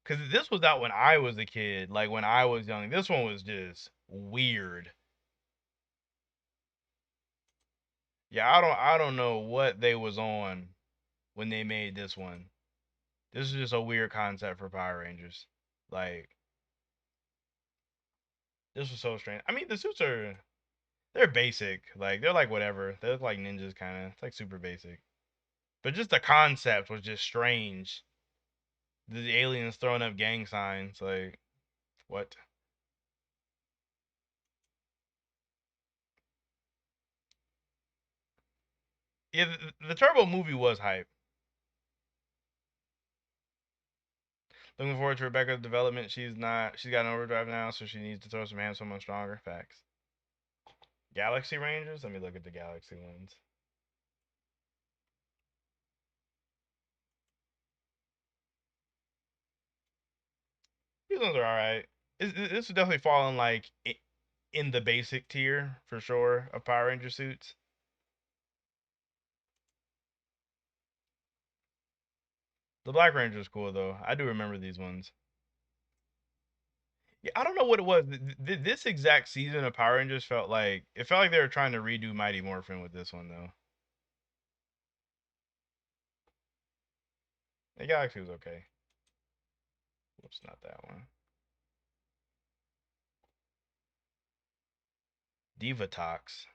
Cause this was out when I was a kid, like when I was young. This one was just weird. Yeah, I don't know what they was on when they made this one. This is just a weird concept for Power Rangers. Like this was so strange. I mean, the suits they're basic. Like they're like whatever. They look like ninjas kind of. It's like super basic. But just the concept was just strange. The aliens throwing up gang signs. Like what? Yeah, the Turbo movie was hype. Looking forward to Rebecca's development. She's got an overdrive now, so she needs to throw some hands someone stronger. Facts. Galaxy Rangers? Let me look at the Galaxy ones. These ones are alright. This would definitely fall in like in the basic tier for sure of Power Ranger suits. The Black Ranger is cool though. I do remember these ones. Yeah, I don't know what it was. This exact season of Power Rangers felt like they were trying to redo Mighty Morphin with this one though. The Galaxy was okay. Whoops, not that one. Divatox.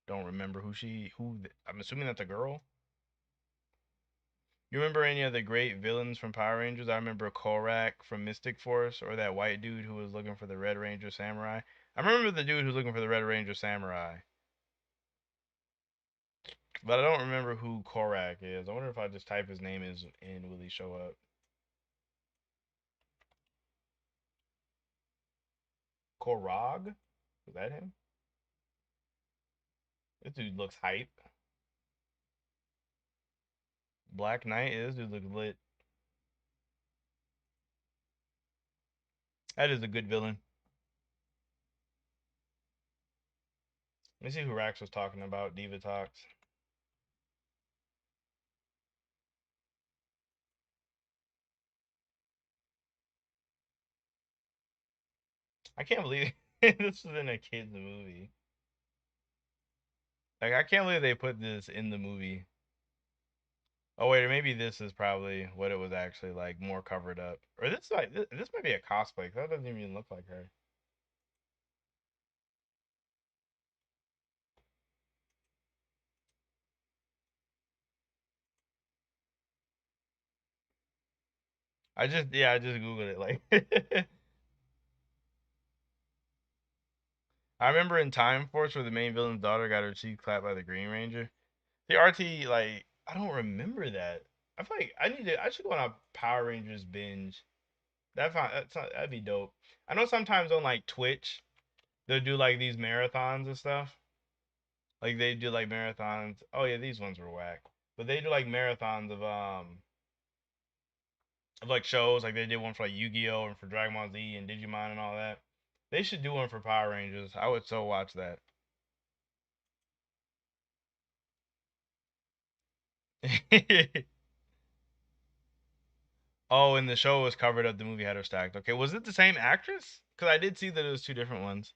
Don't remember who. I'm assuming that's a girl. You remember any of the great villains from Power Rangers? I remember Korak from Mystic Force, or that white dude who was looking for the Red Ranger Samurai. I remember the dude who's looking for the Red Ranger Samurai, but I don't remember who Korak is. I wonder if I just type his name in, will he show up? Korag? Is that him? This dude looks hype. Black Knight is. This dude looks lit. That is a good villain. Let me see who Rax was talking about. Divatox. I can't believe this was in a kids movie. Like, I can't believe they put this in the movie. Oh wait, or maybe this is probably what it was actually like, more covered up. Or this like this might be a cosplay. 'Cause that doesn't even look like her. I just googled it. Like, I remember in Time Force where the main villain's daughter got her cheek clapped by the Green Ranger. The RT, like, I don't remember that. I feel like I should go on a Power Rangers binge. That'd be dope. I know sometimes on like Twitch they'll do like these marathons and stuff. Like they do like marathons. Oh yeah, these ones were whack. But they do like marathons of like shows. Like they did one for like Yu-Gi-Oh and for Dragon Ball Z and Digimon and all that. They should do one for Power Rangers. I would so watch that. Oh, and the show was covered up. The movie had her stacked. Okay, was it the same actress? Because I did see that it was two different ones.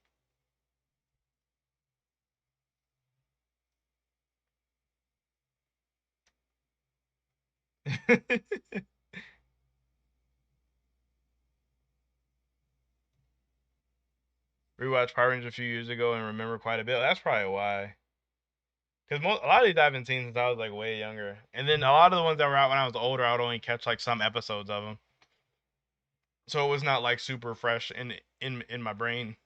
Rewatched Power Rangers a few years ago and remember quite a bit. That's probably why. Because a lot of these I haven't seen since I was like way younger, and then a lot of the ones that were out when I was older, I would only catch like some episodes of them, so it was not like super fresh in my brain.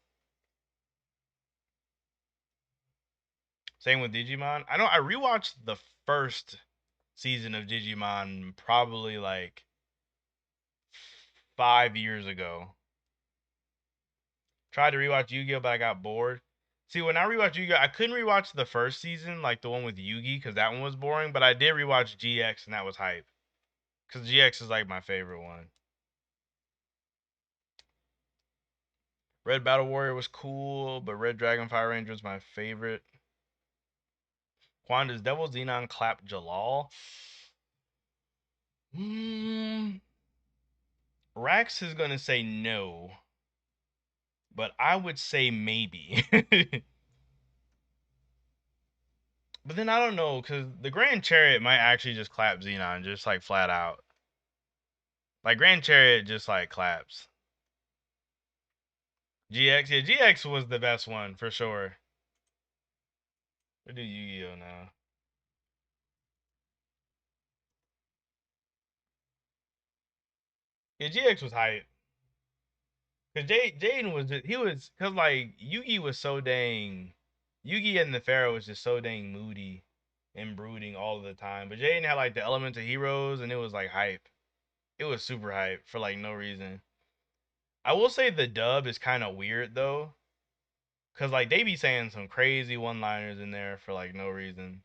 Same with Digimon. I know I rewatched the first season of Digimon probably like 5 years ago. Tried to rewatch Yu-Gi-Oh, but I got bored. See, when I rewatched Yu-Gi-Oh, I couldn't rewatch the first season, like the one with Yugi, because that one was boring. But I did rewatch GX, and that was hype, because GX is like my favorite one. Red Battle Warrior was cool, but Red Dragon Fire Ranger was my favorite. Quanda's Devil Xenon Clap Jalal. Hmm. Rax is gonna say no, but I would say maybe. But then I don't know, because the Grand Chariot might actually just clap Xenon, just like flat out. Like Grand Chariot just like claps. GX, yeah, GX was the best one for sure. We do Yu-Gi-Oh now. Yeah, GX was hype. Cause Jaden was just, he was, cause like Yugi was so dang, Yugi and the Pharaoh was just so dang moody and brooding all the time. But Jaden had like the elements of heroes, and it was like hype. It was super hype for like no reason. I will say the dub is kind of weird though, cause like they be saying some crazy one-liners in there for like no reason.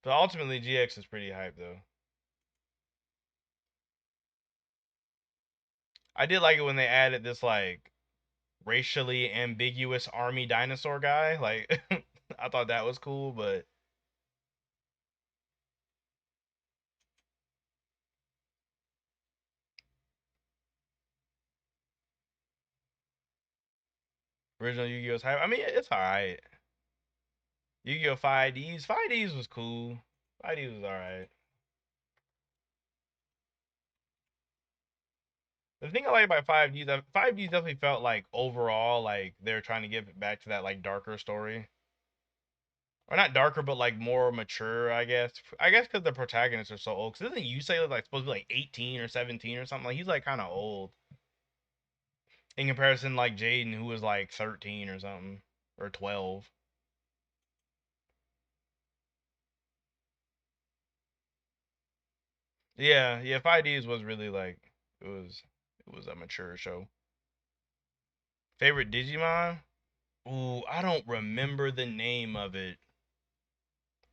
But ultimately GX is pretty hype though. I did like it when they added this like racially ambiguous army dinosaur guy. Like I thought that was cool, but original Yu-Gi-Oh's hype. I mean, it's alright. Yu-Gi-Oh! 5Ds. 5Ds was cool. 5Ds was alright. The thing I like about 5G, that 5G definitely felt like overall like they're trying to give it back to that like darker story, or not darker, but like more mature, I guess. I guess because the protagonists are so old. Because doesn't you say like supposed to be like 18 or 17 or something? Like he's like kind of old in comparison, like Jaden, who was like 13 or something or 12. Yeah, yeah. 5Ds was really like it was it was a mature show. Favorite Digimon? Ooh, I don't remember the name of it.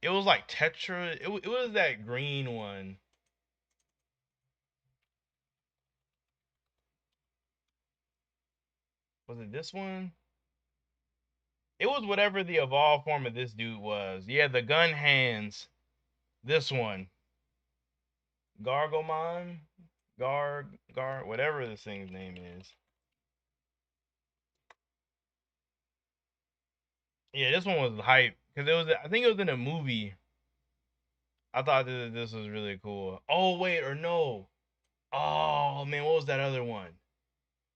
It was like Tetra. It was that green one. Was it this one? It was whatever the evolved form of this dude was. Yeah, the gun hands. This one. Gargomon? Whatever this thing's name is. Yeah, this one was hype. Because it was, I think it was in a movie. I thought this was really cool. Oh, wait, or no. Oh, man, what was that other one?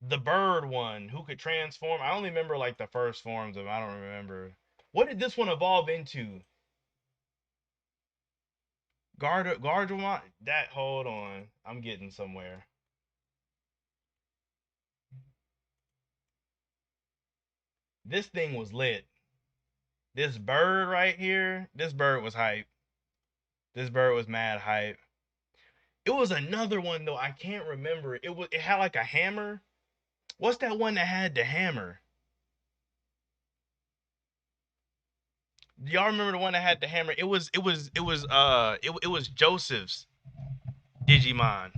The bird one who could transform. I only remember like the first forms of. I don't remember. What did this one evolve into? Gardemont. That. Hold on. I'm getting somewhere. This thing was lit. This bird right here. This bird was hype. This bird was mad hype. It was another one though. I can't remember. It had like a hammer. What's that one that had the hammer? Do y'all remember the one that had the hammer? It was Joseph's Digimon.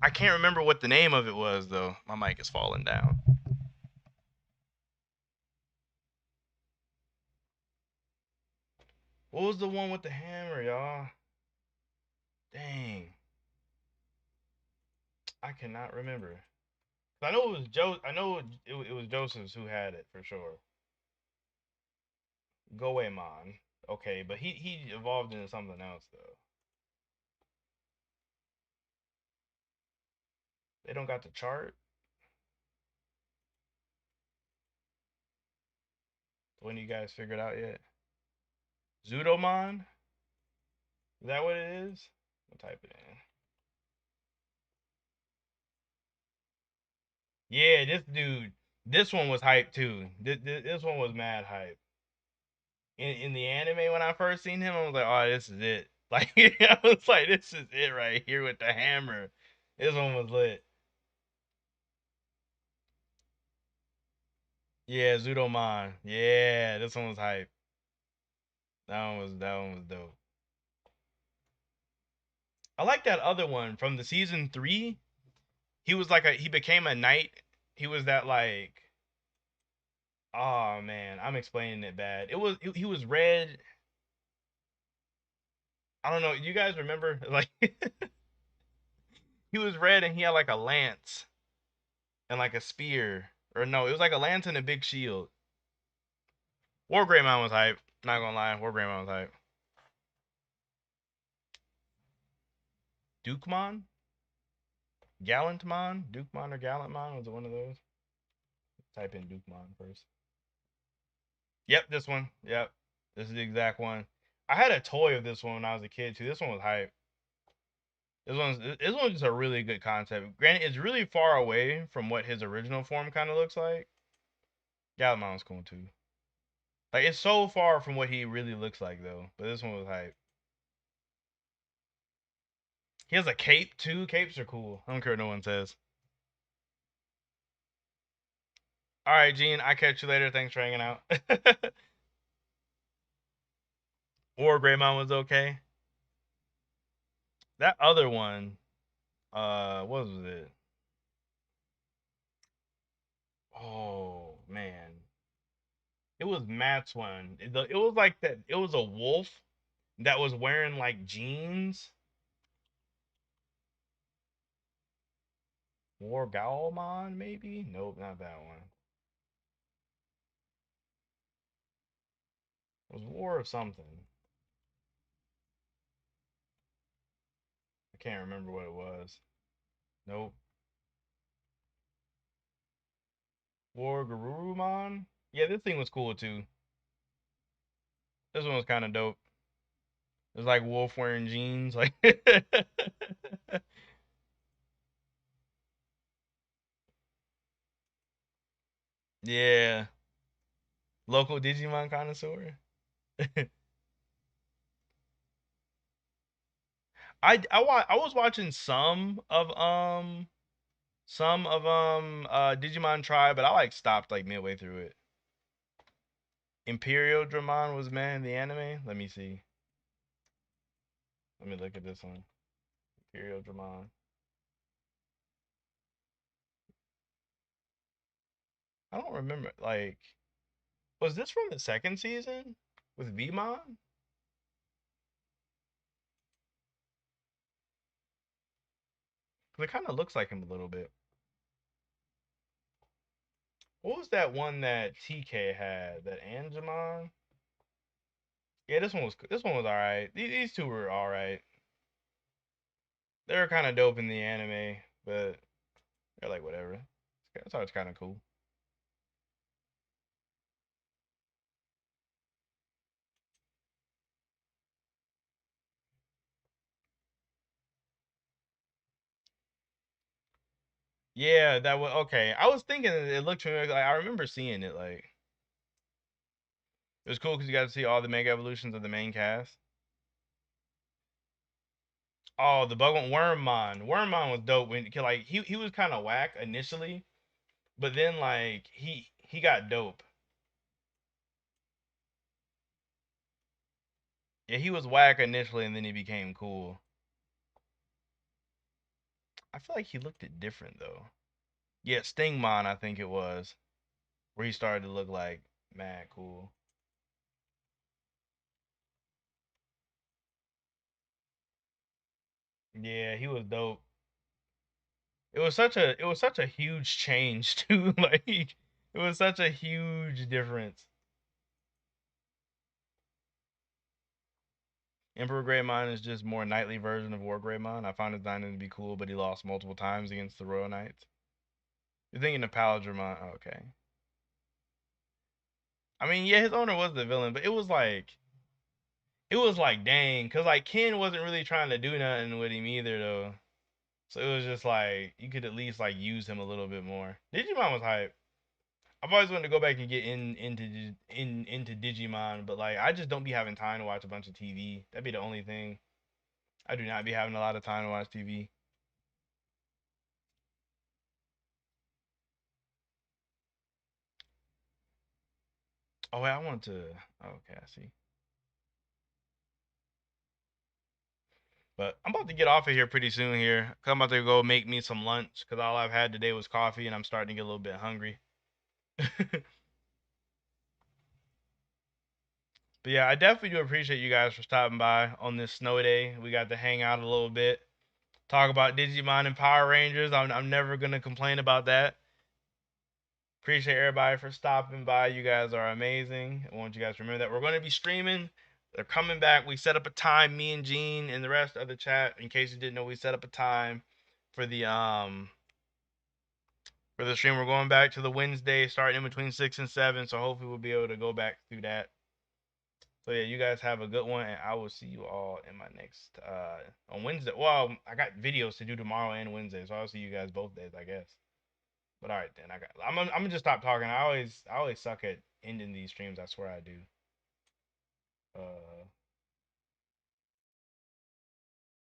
I can't remember what the name of it was though. My mic is falling down. What was the one with the hammer, y'all? Dang, I cannot remember. I know it was Joe. I know it was Joseph's who had it for sure. Goemon. Okay, but he evolved into something else though. They don't got the chart. When you guys figured out yet? Zudomon? Is that what it is? I'll type it in. Yeah, this dude. This one was hype too. This one was mad hype. In the anime when I first seen him, I was like, oh, this is it. Like I was like, this is it right here with the hammer. This one was lit. Yeah, Zudomon. Yeah, this one was hype. That one was dope. I like that other one from the season 3. He became a knight. He was that like, oh man, I'm explaining it bad. He was red. I don't know. You guys remember like he was red and he had like a lance and like a spear. Or no, it was like a lance and a big shield. War Greymon was hype. Not gonna lie, War Greymon was hype. Dukemon? Gallantmon? Dukemon or Gallantmon? Was it one of those? Type in Dukemon first. Yep, this one. Yep. This is the exact one. I had a toy of this one when I was a kid too. This one was hype. This one's just a really good concept. Granted, it's really far away from what his original form kind of looks like. Gallantmon's cool too. Like it's so far from what he really looks like though. But this one was hype. He has a cape too. Capes are cool. I don't care what no one says. All right, Gene. I catch you later. Thanks for hanging out. War Greymon was okay. That other one, what was it? Oh man, it was Matt's one. It was like that. It was a wolf that was wearing like jeans. War Galmon, maybe? Nope, not that one. It was War of something. can't remember what it was. Nope. War Garurumon? Yeah, this thing was cool too. This one was kind of dope. It was like wolf wearing jeans. Like, yeah. Local Digimon connoisseur. I was watching some of Digimon Tribe, but I like stopped like midway through it. Imperial Dramon was man the anime. Let me see. Let me look at this one. Imperial Dramon. I don't remember. Like, was this from the second season with Vmon? Cause it kind of looks like him a little bit. What was that one that TK had? That Angemon? Yeah, this one was all right. These two were all right. They were kind of dope in the anime, but they're like whatever. I thought it's kind of cool. Yeah, that was okay. I was thinking it looked familiar. Like I remember seeing it. Like it was cool because you got to see all the mega evolutions of the main cast. Oh, the bug one, Wormmon. Wormmon was dope when like he was kind of whack initially, but then like he got dope. Yeah, he was whack initially, and then he became cool. I feel like he looked it different though. Yeah, Stingmon, I think it was, where he started to look like mad cool. Yeah, he was dope. It was such a huge change too. Like it was such a huge difference. Emperor Greymon is just more knightly version of War Greymon. I found his diamond to be cool, but he lost multiple times against the Royal Knights. You're thinking of Paladramon. Oh, okay. I mean, yeah, his owner was the villain, but it was like dang, cause like Ken wasn't really trying to do nothing with him either though. So it was just like you could at least like use him a little bit more. Digimon was hype. I've always wanted to go back and get into Digimon, but like I just don't be having time to watch a bunch of TV. That'd be the only thing. I do not be having a lot of time to watch TV. Oh wait, I want to. Okay, I see. But I'm about to get off of here pretty soon here. Cause I'm about to go make me some lunch. Cause all I've had today was coffee, and I'm starting to get a little bit hungry. But yeah, I definitely do appreciate you guys for stopping by on this snow day. We got to hang out a little bit, talk about Digimon and Power Rangers. I'm never gonna complain about that. Appreciate everybody for stopping by. You guys are amazing. I want you guys to remember that we're going to be streaming. They're coming back. We set up a time, me and Gene and the rest of the chat. In case you didn't know, we set up a time for the stream. We're going back to the Wednesday, starting in between 6 and 7. So hopefully we'll be able to go back through that. So yeah, you guys have a good one, and I will see you all in my next on Wednesday. Well, I got videos to do tomorrow and Wednesday, so I'll see you guys both days, I guess. But all right then, I'm gonna just stop talking. I always suck at ending these streams. I swear I do.